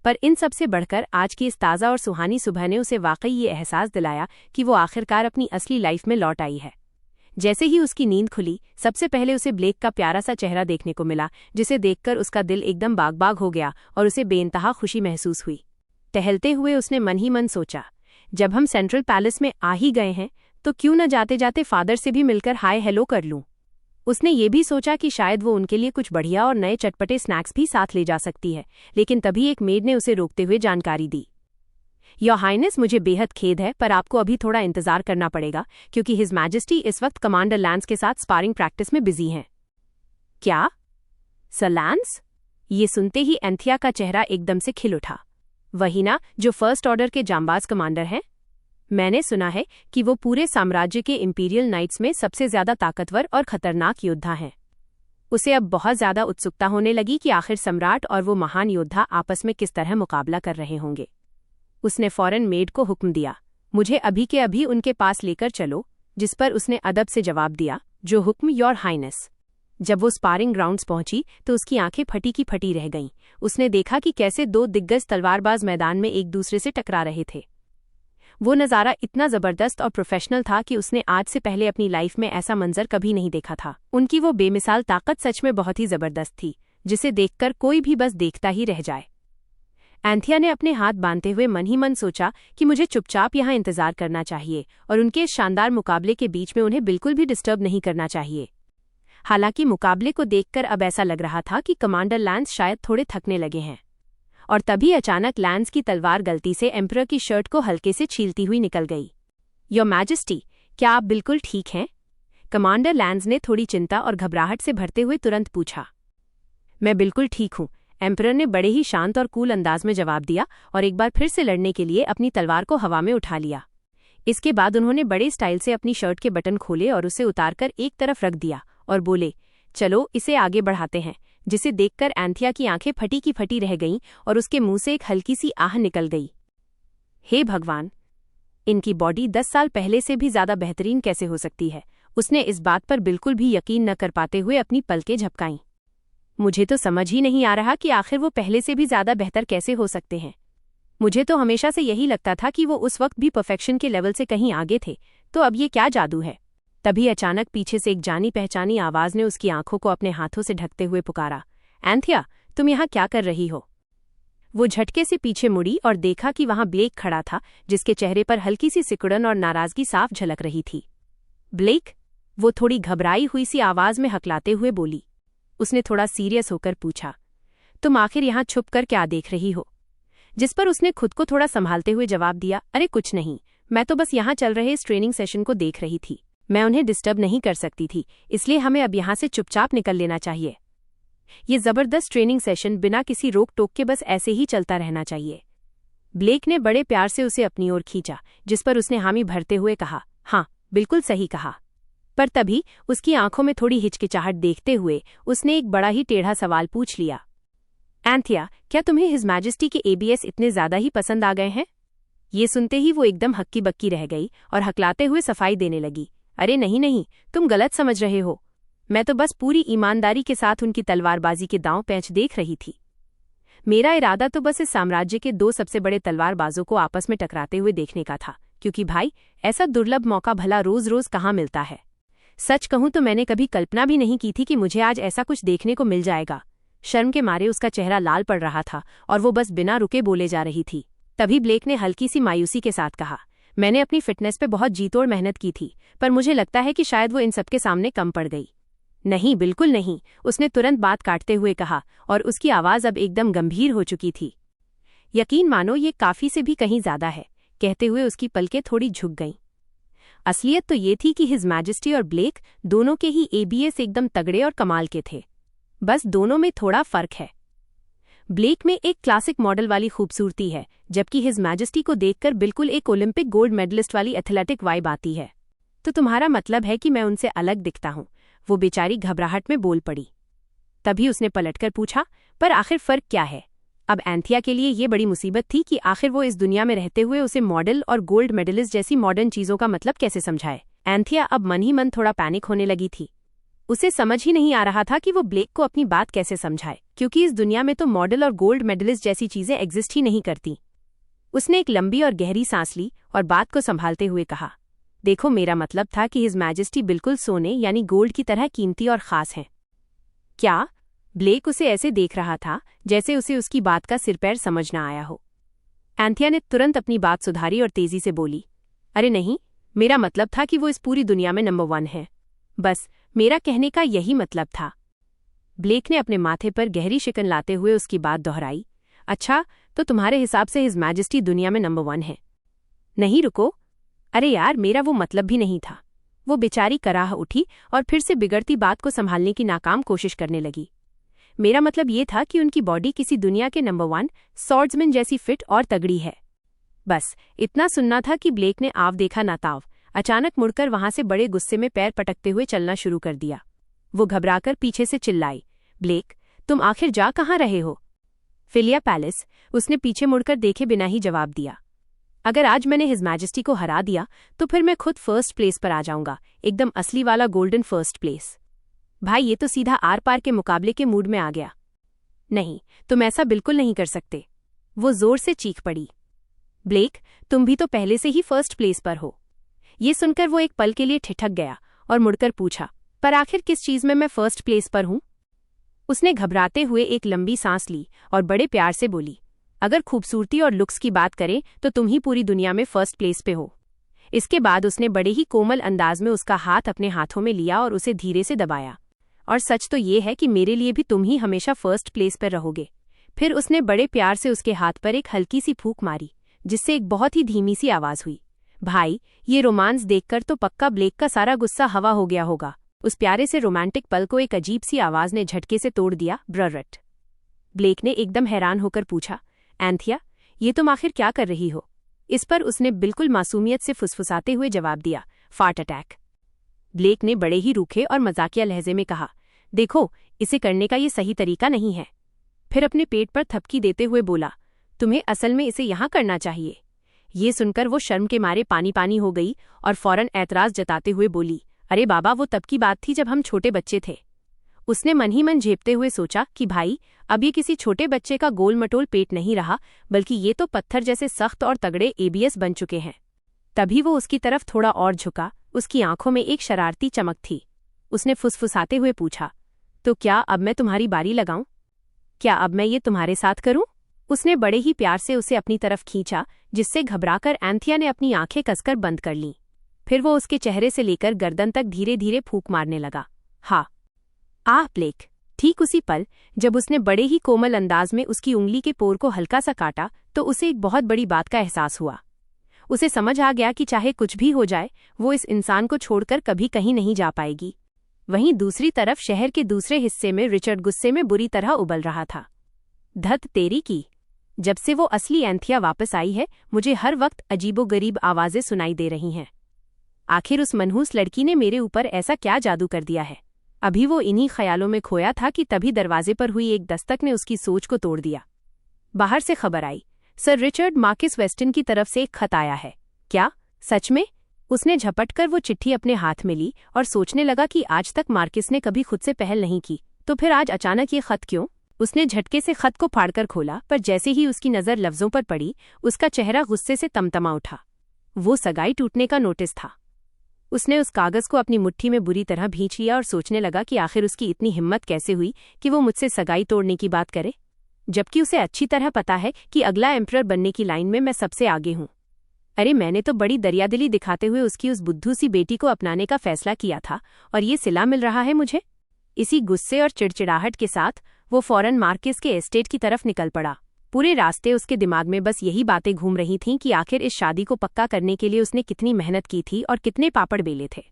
पर इन सबसे बढ़कर आज की इस ताज़ा और सुहानी सुबह ने उसे वाकई ये एहसास दिलाया कि वो आखिरकार अपनी असली लाइफ में लौट आई है। जैसे ही उसकी नींद खुली, सबसे पहले उसे ब्लेक का प्यारा सा चेहरा देखने को मिला, जिसे देखकर उसका दिल एकदम बाग बाग हो गया और उसे बेइंतहा खुशी महसूस हुई। टहलते हुए उसने मन ही मन सोचा, जब हम सेंट्रल पैलेस में आ ही गए हैं तो क्यों न जाते जाते फादर से भी मिलकर हाय हेलो कर लूं। उसने ये भी सोचा कि शायद वो उनके लिए कुछ बढ़िया और नए चटपटे स्नैक्स भी साथ ले जा सकती है, लेकिन तभी एक मेड ने उसे रोकते हुए जानकारी दी। योर हाइनेस, मुझे बेहद खेद है, पर आपको अभी थोड़ा इंतजार करना पड़ेगा क्योंकि हिज मैजेस्टी इस वक्त कमांडर लैंस के साथ स्पारिंग प्रैक्टिस में बिजी हैं। क्या? Sir lens? ये सुनते ही एंथिया का चेहरा एकदम से खिल उठा। वही ना, जो फर्स्ट ऑर्डर के जांबाज कमांडर हैं? मैंने सुना है कि वो पूरे साम्राज्य के इंपीरियल नाइट्स में सबसे ज्यादा ताकतवर और खतरनाक योद्धा हैं। उसे अब बहुत ज्यादा उत्सुकता होने लगी कि आखिर सम्राट और वो महान योद्धा आपस में किस तरह मुकाबला कर रहे होंगे। उसने फौरन मेड को हुक्म दिया, मुझे अभी के अभी उनके पास लेकर चलो, जिस पर उसने अदब से जवाब दिया, जो हुक्म योर हाइनेस। जब वो स्पारिंग ग्राउंड्स पहुंची तो उसकी आंखें फटी की फटी रह गईं। उसने देखा कि कैसे दो दिग्गज तलवारबाज मैदान में एक दूसरे से टकरा रहे थे। वो नज़ारा इतना जबरदस्त और प्रोफेशनल था कि उसने आज से पहले अपनी लाइफ में ऐसा मंजर कभी नहीं देखा था। उनकी वो बेमिसाल ताकत सच में बहुत ही जबरदस्त थी, जिसे देखकर कोई भी बस देखता ही रह जाए। एंथिया ने अपने हाथ बांधते हुए मन ही मन सोचा कि मुझे चुपचाप यहाँ इंतजार करना चाहिए और उनके इस शानदार मुकाबले के बीच में उन्हें बिल्कुल भी डिस्टर्ब नहीं करना चाहिए। हालांकि मुकाबले को देखकर अब ऐसा लग रहा था कि कमांडर लैंस शायद थोड़े थकने लगे हैं। और तभी अचानक लैंस की तलवार गलती से एम्परर की शर्ट को हल्के से छीलती हुई निकल गई। योर मैजेस्टी, क्या आप बिल्कुल ठीक हैं? कमांडर लैंस ने थोड़ी चिंता और घबराहट से भरते हुए तुरंत पूछा। मैं बिल्कुल ठीक हूँ, एम्परर ने बड़े ही शांत और कूल अंदाज में जवाब दिया और एक बार फिर से लड़ने के लिए अपनी तलवार को हवा में उठा लिया। इसके बाद उन्होंने बड़े स्टाइल से अपनी शर्ट के बटन खोले और उसे उतारकर एक तरफ रख दिया और बोले, चलो इसे आगे बढ़ाते हैं, जिसे देखकर एंथिया की आंखें फटी की फटी रह गईं और उसके मुंह से एक हल्की सी आह निकल गई। हे भगवान, इनकी बॉडी 10 साल पहले से भी ज्यादा बेहतरीन कैसे हो सकती है? उसने इस बात पर बिल्कुल भी यकीन न कर पाते हुए अपनी पलकें झपकाईं। मुझे तो समझ ही नहीं आ रहा कि आखिर वो पहले से भी ज्यादा बेहतर कैसे हो सकते हैं। मुझे तो हमेशा से यही लगता था कि वो उस वक्त भी परफेक्शन के लेवल से कहीं आगे थे, तो अब ये क्या जादू है? तभी अचानक पीछे से एक जानी पहचानी आवाज ने उसकी आंखों को अपने हाथों से ढकते हुए पुकारा, एंथिया, तुम यहाँ क्या कर रही हो? वो झटके से पीछे मुड़ी और देखा कि वहां ब्लेक खड़ा था, जिसके चेहरे पर हल्की सी सिकुड़न और नाराजगी साफ झलक रही थी। ब्लेक? वो थोड़ी घबराई हुई सी आवाज में हकलाते हुए बोली। उसने थोड़ा सीरियस होकर पूछा, तुम आखिर यहाँ छुप कर क्या देख रही हो? जिस पर उसने खुद को थोड़ा संभालते हुए जवाब दिया, अरे कुछ नहीं, मैं तो बस यहाँ चल रहे इस ट्रेनिंग सेशन को देख रही थी। मैं उन्हें डिस्टर्ब नहीं कर सकती थी, इसलिए हमें अब यहाँ से चुपचाप निकल लेना चाहिए। ये जबरदस्त ट्रेनिंग सेशन बिना किसी रोक टोक के बस ऐसे ही चलता रहना चाहिए। ब्लेक ने बड़े प्यार से उसे अपनी ओर खींचा, जिस पर उसने हामी भरते हुए कहा, हाँ बिल्कुल सही कहा। पर तभी उसकी आंखों में थोड़ी हिचकिचाहट देखते हुए उसने एक बड़ा ही टेढ़ा सवाल पूछ लिया, एंथिया, क्या तुम्हें हिज मैजेस्टी के एबीएस इतने ज्यादा ही पसंद आ गए हैं? ये सुनते ही वो एकदम हक्की बक्की रह गई और हकलाते हुए सफाई देने लगी, अरे नहीं नहीं, तुम गलत समझ रहे हो। मैं तो बस पूरी ईमानदारी के साथ उनकी तलवारबाजी के दांव पैंच देख रही थी। मेरा इरादा तो बस इस साम्राज्य के 2 सबसे बड़े तलवारबाजों को आपस में टकराते हुए देखने का था, क्योंकि भाई ऐसा दुर्लभ मौका भला रोज रोज कहाँ मिलता है। सच कहूं तो मैंने कभी कल्पना भी नहीं की थी कि मुझे आज ऐसा कुछ देखने को मिल जाएगा। शर्म के मारे उसका चेहरा लाल पड़ रहा था और वो बस बिना रुके बोले जा रही थी। तभी ब्लेक ने हल्की सी मायूसी के साथ कहा, मैंने अपनी फिटनेस पे बहुत जीतोड़ मेहनत की थी, पर मुझे लगता है कि शायद वो इन सबके सामने कम पड़ गई। नहीं, बिल्कुल नहीं, उसने तुरंत बात काटते हुए कहा और उसकी आवाज अब एकदम गंभीर हो चुकी थी। यकीन मानो ये काफी से भी कहीं ज्यादा है। कहते हुए उसकी पलकें थोड़ी झुक गईं। असलियत तो ये थी कि हिज मैजेस्टी और ब्लेक दोनों के ही एबीएस एकदम तगड़े और कमाल के थे, बस दोनों में थोड़ा फर्क है। ब्लेक में एक क्लासिक मॉडल वाली खूबसूरती है, जबकि हिज मैजेस्टी को देखकर बिल्कुल एक ओलंपिक गोल्ड मेडलिस्ट वाली एथलेटिक वाइब आती है। तो तुम्हारा मतलब है कि मैं उनसे अलग दिखता हूँ? वो बेचारी घबराहट में बोल पड़ी। तभी उसने पलटकर पूछा, पर आखिर फर्क क्या है? अब एंथिया के लिए ये बड़ी मुसीबत थी कि आखिर वो इस दुनिया में रहते हुए उसे मॉडल और गोल्ड मेडलिस्ट जैसी मॉडर्न चीजों का मतलब कैसे समझाए। एंथिया अब मन ही मन थोड़ा पैनिक होने लगी थी। उसे समझ ही नहीं आ रहा था कि वो ब्लेक को अपनी बात कैसे समझाए, क्योंकि इस दुनिया में तो मॉडल और गोल्ड मेडलिस्ट जैसी चीजें एग्जिस्ट ही नहीं करती। उसने एक लंबी और गहरी सांस ली और बात को संभालते हुए कहा, देखो, मेरा मतलब था कि हिज मैजेस्टी बिल्कुल सोने यानी गोल्ड की तरह कीमती और खास हैं। क्या? ब्लेक उसे ऐसे देख रहा था जैसे उसे उसकी बात का सिर पैर समझ ना आया हो। एंथिया ने तुरंत अपनी बात सुधारी और तेजी से बोली, अरे नहीं, मेरा मतलब था कि वो इस पूरी दुनिया में नंबर 1 है। बस मेरा कहने का यही मतलब था। ब्लेक ने अपने माथे पर गहरी शिकन लाते हुए उसकी बात दोहराई, अच्छा, तो तुम्हारे हिसाब से हिज मैजेस्टी दुनिया में नंबर 1 है? नहीं, रुको, अरे यार, मेरा वो मतलब भी नहीं था। वो बेचारी कराह उठी और फिर से बिगड़ती बात को संभालने की नाकाम कोशिश करने लगी। मेरा मतलब ये था कि उनकी बॉडी किसी दुनिया के नंबर 1 स्वॉर्ड्समैन जैसी फिट और तगड़ी है। बस इतना सुनना था कि ब्लेक ने आव देखा ना ताव अचानक मुड़कर वहां से बड़े गुस्से में पैर पटकते हुए चलना शुरू कर दिया। वो घबराकर पीछे से चिल्लाई, ब्लेक, तुम आखिर जा कहाँ रहे हो? फिलिया पैलेस, उसने पीछे मुड़कर देखे बिना ही जवाब दिया। अगर आज मैंने हिज मैजेस्टी को हरा दिया तो फिर मैं खुद फर्स्ट प्लेस पर आ जाऊंगा, एकदम असली वाला गोल्डन फर्स्ट प्लेस। भाई, ये तो सीधा आर पार के मुकाबले के मूड में आ गया। नहीं, तुम ऐसा बिल्कुल नहीं कर सकते, वो जोर से चीख पड़ी। ब्लेक, तुम भी तो पहले से ही फर्स्ट प्लेस पर हो। ये सुनकर वो एक पल के लिए ठिठक गया और मुड़कर पूछा, पर आखिर किस चीज में मैं फर्स्ट प्लेस पर हूं? उसने घबराते हुए एक लंबी सांस ली और बड़े प्यार से बोली, अगर खूबसूरती और लुक्स की बात करें तो तुम ही पूरी दुनिया में फर्स्ट प्लेस पे हो। इसके बाद उसने बड़े ही कोमल अंदाज में उसका हाथ अपने हाथों में लिया और उसे धीरे से दबाया। और सच तो ये है कि मेरे लिए भी तुम ही हमेशा फर्स्ट प्लेस पर रहोगे। फिर उसने बड़े प्यार से उसके हाथ पर एक हल्की सी फूंक मारी, जिससे एक बहुत ही धीमी सी आवाज हुई। भाई, ये रोमांस देखकर तो पक्का ब्लेक का सारा गुस्सा हवा हो गया होगा। उस प्यारे से रोमांटिक पल को एक अजीब सी आवाज ने झटके से तोड़ दिया। ब्ररट। ब्लेक ने एकदम हैरान होकर पूछा, एंथिया, ये तुम आखिर क्या कर रही हो? इस पर उसने बिल्कुल मासूमियत से फुसफुसाते हुए जवाब दिया, फार्ट अटैक। ब्लेक ने बड़े ही रूखे और मजाकिया लहजे में कहा, देखो, इसे करने का ये सही तरीका नहीं है। फिर अपने पेट पर थपकी देते हुए बोला, तुम्हें असल में इसे यहां करना चाहिए। ये सुनकर वो शर्म के मारे पानी पानी हो गई और फौरन ऐतराज जताते हुए बोली, अरे बाबा, वो तब की बात थी जब हम छोटे बच्चे थे। उसने मन ही मन झेपते हुए सोचा कि भाई, अब ये किसी छोटे बच्चे का गोल मटोल पेट नहीं रहा, बल्कि ये तो पत्थर जैसे सख्त और तगड़े एबीएस बन चुके हैं। तभी वो उसकी तरफ थोड़ा और झुका, उसकी आंखों में एक शरारती चमक थी। उसने फुसफुसाते हुए पूछा, तो क्या अब मैं तुम्हारी बारी लगाऊं? क्या अब मैं ये तुम्हारे साथ करूं? उसने बड़े ही प्यार से उसे अपनी तरफ खींचा, जिससे घबराकर एंथिया ने अपनी आंखें कसकर बंद कर लीं। फिर वो उसके चेहरे से लेकर गर्दन तक धीरे धीरे फूंक मारने लगा। हाँ, ब्लेक। ठीक उसी पल जब उसने बड़े ही कोमल अंदाज में उसकी उंगली के पोर को हल्का सा काटा तो उसे एक बहुत बड़ी बात का एहसास हुआ। उसे समझ आ गया कि चाहे कुछ भी हो जाए, वो इस इंसान को छोड़कर कभी कहीं नहीं जा पाएगी। वहीं दूसरी तरफ शहर के दूसरे हिस्से में रिचर्ड गुस्से में बुरी तरह उबल रहा था। धत तेरी की, जब से वो असली एंथिया वापस आई है, मुझे हर वक्त अजीबोगरीब आवाजें सुनाई दे रही हैं। आखिर उस मनहूस लड़की ने मेरे ऊपर ऐसा क्या जादू कर दिया है? अभी वो इन्हीं ख्यालों में खोया था कि तभी दरवाजे पर हुई एक दस्तक ने उसकी सोच को तोड़ दिया। बाहर से खबर आई, सर रिचर्ड मार्किस वेस्टन की तरफ से एक खत आया है। क्या सच में? उसने झपटकर वो चिट्ठी अपने हाथ में ली और सोचने लगा कि आज तक मार्किस ने कभी खुद से पहल नहीं की, तो फिर आज अचानक ये खत क्यों? उसने झटके से खत को फाड़कर खोला, पर जैसे ही उसकी नजर लफ्जों पर पड़ी, उसका चेहरा गुस्से से तमतमा उठा। वो सगाई टूटने का नोटिस था। उसने उस कागज को अपनी मुट्ठी में बुरी तरह भींच लिया और सोचने लगा कि आखिर उसकी इतनी हिम्मत कैसे हुई कि वो मुझसे सगाई तोड़ने की बात करे, जबकि उसे अच्छी तरह पता है कि अगला एम्परर बनने की लाइन में मैं सबसे आगे हूं। अरे, मैंने तो बड़ी दरियादिली दिखाते हुए उसकी उस बुद्धू सी बेटी को अपनाने का फैसला किया था, और ये सिला मिल रहा है मुझे। इसी गुस्से और चिड़चिड़ाहट के साथ वो फौरन मार्किस के एस्टेट की तरफ निकल पड़ा। पूरे रास्ते उसके दिमाग में बस यही बातें घूम रही थीं कि आखिर इस शादी को पक्का करने के लिए उसने कितनी मेहनत की थी और कितने पापड़ बेले थे।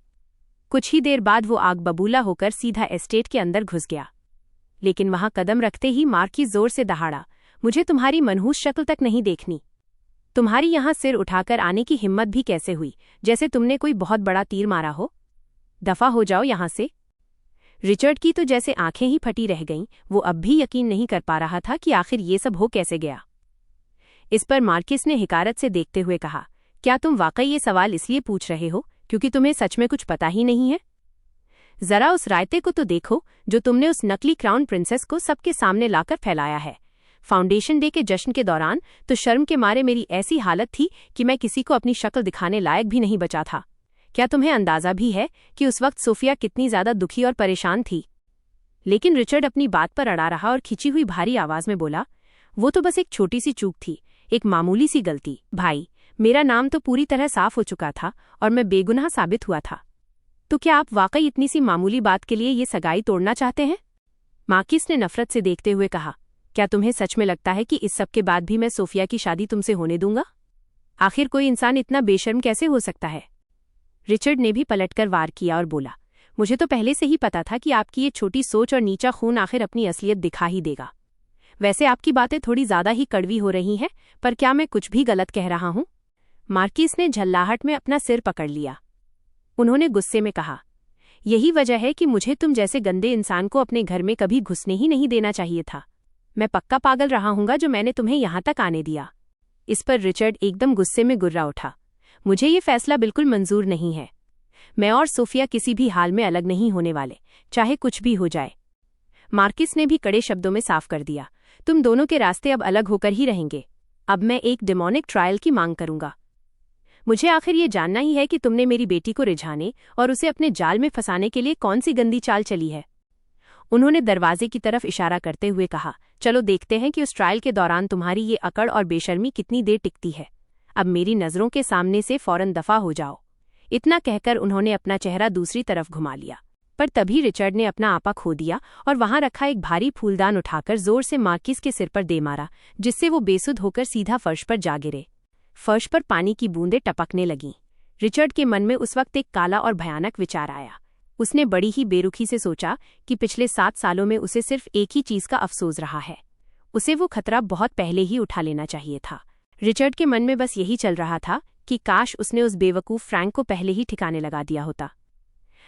कुछ ही देर बाद वो आग बबूला होकर सीधा एस्टेट के अंदर घुस गया, लेकिन वहां कदम रखते ही मार्किस जोर से दहाड़ा, मुझे तुम्हारी मनहूस शक्ल तक नहीं देखनी। तुम्हारी यहां सिर उठाकर आने की हिम्मत भी कैसे हुई, जैसे तुमने कोई बहुत बड़ा तीर मारा हो। दफा हो जाओ यहां से। रिचर्ड की तो जैसे आंखें ही फटी रह गईं। वो अब भी यकीन नहीं कर पा रहा था कि आखिर ये सब हो कैसे गया। इस पर मार्किस ने हिकारत से देखते हुए कहा, क्या तुम वाकई ये सवाल इसलिए पूछ रहे हो क्योंकि तुम्हें सच में कुछ पता ही नहीं है? जरा उस रायते को तो देखो जो तुमने उस नकली क्राउन प्रिंसेस को सबके सामने लाकर फैलाया है। फाउंडेशन डे के जश्न के दौरान तो शर्म के मारे मेरी ऐसी हालत थी कि मैं किसी को अपनी शक्ल दिखाने लायक भी नहीं बचा था। क्या तुम्हें अंदाजा भी है कि उस वक्त सोफिया कितनी ज्यादा दुखी और परेशान थी? लेकिन रिचर्ड अपनी बात पर अड़ा रहा और खिंची हुई भारी आवाज में बोला, वो तो बस एक छोटी सी चूक थी, एक मामूली सी गलती। भाई, मेरा नाम तो पूरी तरह साफ हो चुका था और मैं बेगुनाह साबित हुआ था। तो क्या आप वाकई इतनी सी मामूली बात के लिए ये सगाई तोड़ना चाहते हैं? मार्किस ने नफरत से देखते हुए कहा, क्या तुम्हें सच में लगता है कि इस सब के बाद भी मैं सोफिया की शादी तुमसे होने दूंगा? आखिर कोई इंसान इतना बेशर्म कैसे हो सकता है? रिचर्ड ने भी पलटकर वार किया और बोला, मुझे तो पहले से ही पता था कि आपकी ये छोटी सोच और नीचा खून आखिर अपनी असलियत दिखा ही देगा। वैसे आपकी बातें थोड़ी ज्यादा ही कड़वी हो रही हैं, पर क्या मैं कुछ भी गलत कह रहा हूं? मार्किस ने झल्लाहट में अपना सिर पकड़ लिया। उन्होंने गुस्से में कहा, यही वजह है कि मुझे तुम जैसे गंदे इंसान को अपने घर में कभी घुसने ही नहीं देना चाहिए था। मैं पक्का पागल रहा हूंगा जो मैंने तुम्हें यहां तक आने दिया। इस पर रिचर्ड एकदम गुस्से में गुर्रा उठा। मुझे ये फैसला बिल्कुल मंजूर नहीं है। मैं और सोफिया किसी भी हाल में अलग नहीं होने वाले, चाहे कुछ भी हो जाए। मार्किस ने भी कड़े शब्दों में साफ कर दिया, तुम दोनों के रास्ते अब अलग होकर ही रहेंगे। अब मैं एक डेमोनिक ट्रायल की मांग करूंगा। मुझे आखिर ये जानना ही है कि तुमने मेरी बेटी को रिझाने और उसे अपने जाल में फंसाने के लिए कौन सी गंदी चाल चली है। उन्होंने दरवाजे की तरफ इशारा करते हुए कहा, चलो देखते हैं कि उस ट्रायल के दौरान तुम्हारी ये अकड़ और बेशर्मी कितनी देर टिकती है। अब मेरी नजरों के सामने से फौरन दफा हो जाओ। इतना कहकर उन्होंने अपना चेहरा दूसरी तरफ घुमा लिया, पर तभी रिचर्ड ने अपना आपा खो दिया और वहां रखा एक भारी फूलदान उठाकर जोर से मार्किस के सिर पर दे मारा, जिससे वो बेसुध होकर सीधा फर्श पर जा गिरे। फर्श पर पानी की बूंदें टपकने लगीं। रिचर्ड के मन में उस वक्त एक काला और भयानक विचार आया। उसने बड़ी ही बेरुखी से सोचा कि पिछले 7 सालों में उसे सिर्फ एक ही चीज का अफसोस रहा है। उसे वो खतरा बहुत पहले ही उठा लेना चाहिए था। रिचर्ड के मन में बस यही चल रहा था कि काश उसने उस बेवकूफ फ्रैंक को पहले ही ठिकाने लगा दिया होता।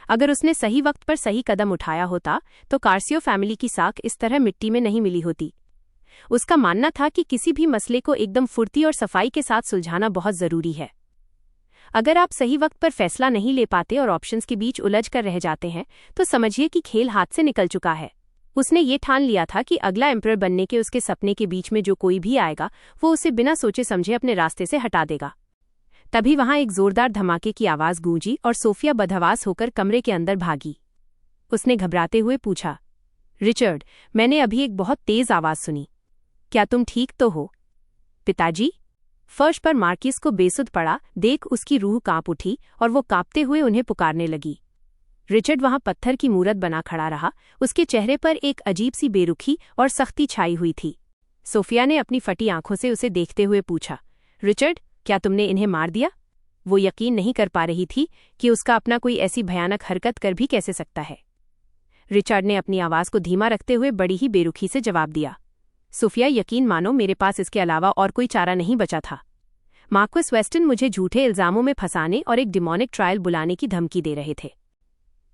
अगर उसने सही वक्त पर सही कदम उठाया होता तो कार्सियो फैमिली की साख इस तरह मिट्टी में नहीं मिली होती। उसका मानना था कि किसी भी मसले को एकदम फुर्ती और सफाई के साथ सुलझाना बहुत जरूरी है। अगर आप सही वक्त पर फैसला नहीं ले पाते और ऑप्शंस के बीच उलझ कर रह जाते हैं तो समझिए कि खेल हाथ से निकल चुका है। उसने ये ठान लिया था कि अगला एम्परर बनने के उसके सपने के बीच में जो कोई भी आएगा वो उसे बिना सोचे समझे अपने रास्ते से हटा देगा। तभी वहां एक जोरदार धमाके की आवाज गूंजी और सोफिया बदहवास होकर कमरे के अंदर भागी। उसने घबराते हुए पूछा, रिचर्ड, मैंने अभी एक बहुत तेज आवाज सुनी। क्या तुम ठीक तो हो? पिताजी? फर्श पर मार्किस को बेसुध पड़ा देख उसकी रूह कांप उठी और वो कांपते हुए उन्हें पुकारने लगी। रिचर्ड वहां पत्थर की मूरत बना खड़ा रहा। उसके चेहरे पर एक अजीब सी बेरुखी और सख्ती छाई हुई थी। सोफिया ने अपनी फटी आंखों से उसे देखते हुए पूछा, रिचर्ड, क्या तुमने इन्हें मार दिया? वो यकीन नहीं कर पा रही थी कि उसका अपना कोई ऐसी भयानक हरकत कर भी कैसे सकता है। रिचर्ड ने अपनी आवाज को धीमा रखते हुए बड़ी ही बेरुखी से जवाब दिया, सोफिया, यकीन मानो मेरे पास इसके अलावा और कोई चारा नहीं बचा था। मार्क्विस वेस्टन मुझे झूठे इल्जामों में फंसाने और एक डिमोनिक ट्रायल बुलाने की धमकी दे रहे थे।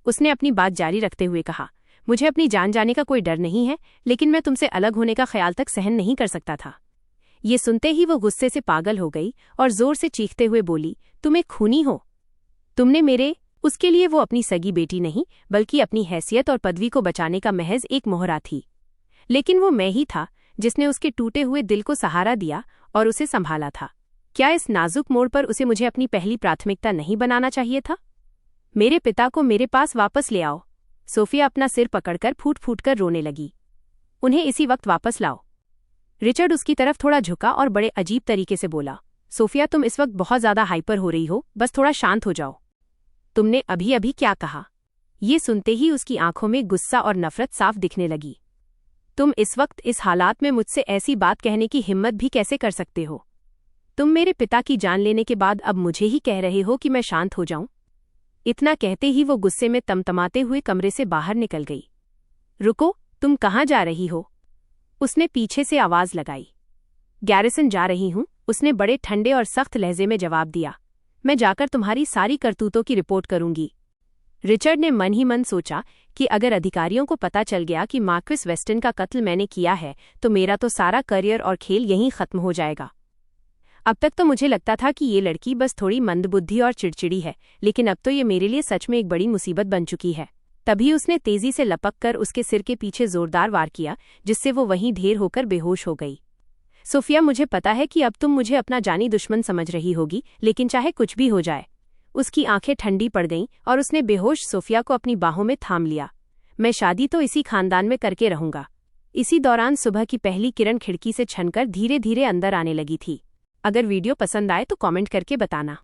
उसने अपनी बात जारी रखते हुए कहा, मुझे अपनी जान जाने का कोई डर नहीं है, लेकिन मैं तुमसे अलग होने का ख्याल तक सहन नहीं कर सकता था। ये सुनते ही वो गुस्से से पागल हो गई और जोर से चीखते हुए बोली, तुम एक खूनी हो। तुमने मेरे उसके लिए वो अपनी सगी बेटी नहीं बल्कि अपनी हैसियत और पदवी को बचाने का महज एक मोहरा थी। लेकिन वो मैं ही था जिसने उसके टूटे हुए दिल को सहारा दिया और उसे संभाला था। क्या इस नाजुक मोड़ पर उसे मुझे अपनी पहली प्राथमिकता नहीं बनाना चाहिए था? मेरे पिता को मेरे पास वापस ले आओ। सोफिया अपना सिर पकड़कर फूट फूट कर रोने लगी। उन्हें इसी वक्त वापस लाओ। रिचर्ड उसकी तरफ थोड़ा झुका और बड़े अजीब तरीके से बोला, सोफिया, तुम इस वक्त बहुत ज्यादा हाइपर हो रही हो, बस थोड़ा शांत हो जाओ। तुमने अभी अभी क्या कहा? ये सुनते ही उसकी आंखों में गुस्सा और नफरत साफ दिखने लगी। तुम इस वक्त इस हालात में मुझसे ऐसी बात कहने की हिम्मत भी कैसे कर सकते हो? तुम मेरे पिता की जान लेने के बाद अब मुझे ही कह रहे हो कि मैं शांत हो जाऊं? इतना कहते ही वो गुस्से में तमतमाते हुए कमरे से बाहर निकल गई। रुको, तुम कहाँ जा रही हो? उसने पीछे से आवाज लगाई। गैरिसन जा रही हूं, उसने बड़े ठंडे और सख्त लहजे में जवाब दिया। मैं जाकर तुम्हारी सारी करतूतों की रिपोर्ट करूंगी। रिचर्ड ने मन ही मन सोचा कि अगर अधिकारियों को पता चल गया कि मार्क्विस वेस्टन का कत्ल मैंने किया है तो मेरा तो सारा करियर और खेल यहीं खत्म हो जाएगा। अब तक तो मुझे लगता था कि ये लड़की बस थोड़ी मंदबुद्धि और चिड़चिड़ी है, लेकिन अब तो ये मेरे लिए सच में एक बड़ी मुसीबत बन चुकी है। तभी उसने तेजी से लपक कर उसके सिर के पीछे जोरदार वार किया, जिससे वो वहीं ढेर होकर बेहोश हो गई। सोफिया, मुझे पता है कि अब तुम मुझे अपना जानी दुश्मन समझ रही होगी, लेकिन चाहे कुछ भी हो जाए। उसकी आंखें ठंडी पड़ गईं और उसने बेहोश सोफिया को अपनी बाहों में थाम लिया। मैं शादी तो इसी खानदान में करके रहूंगा। इसी दौरान सुबह की पहली किरण खिड़की से छनकर धीरे धीरे अंदर आने लगी थी। अगर वीडियो पसंद आए तो कमेंट करके बताना।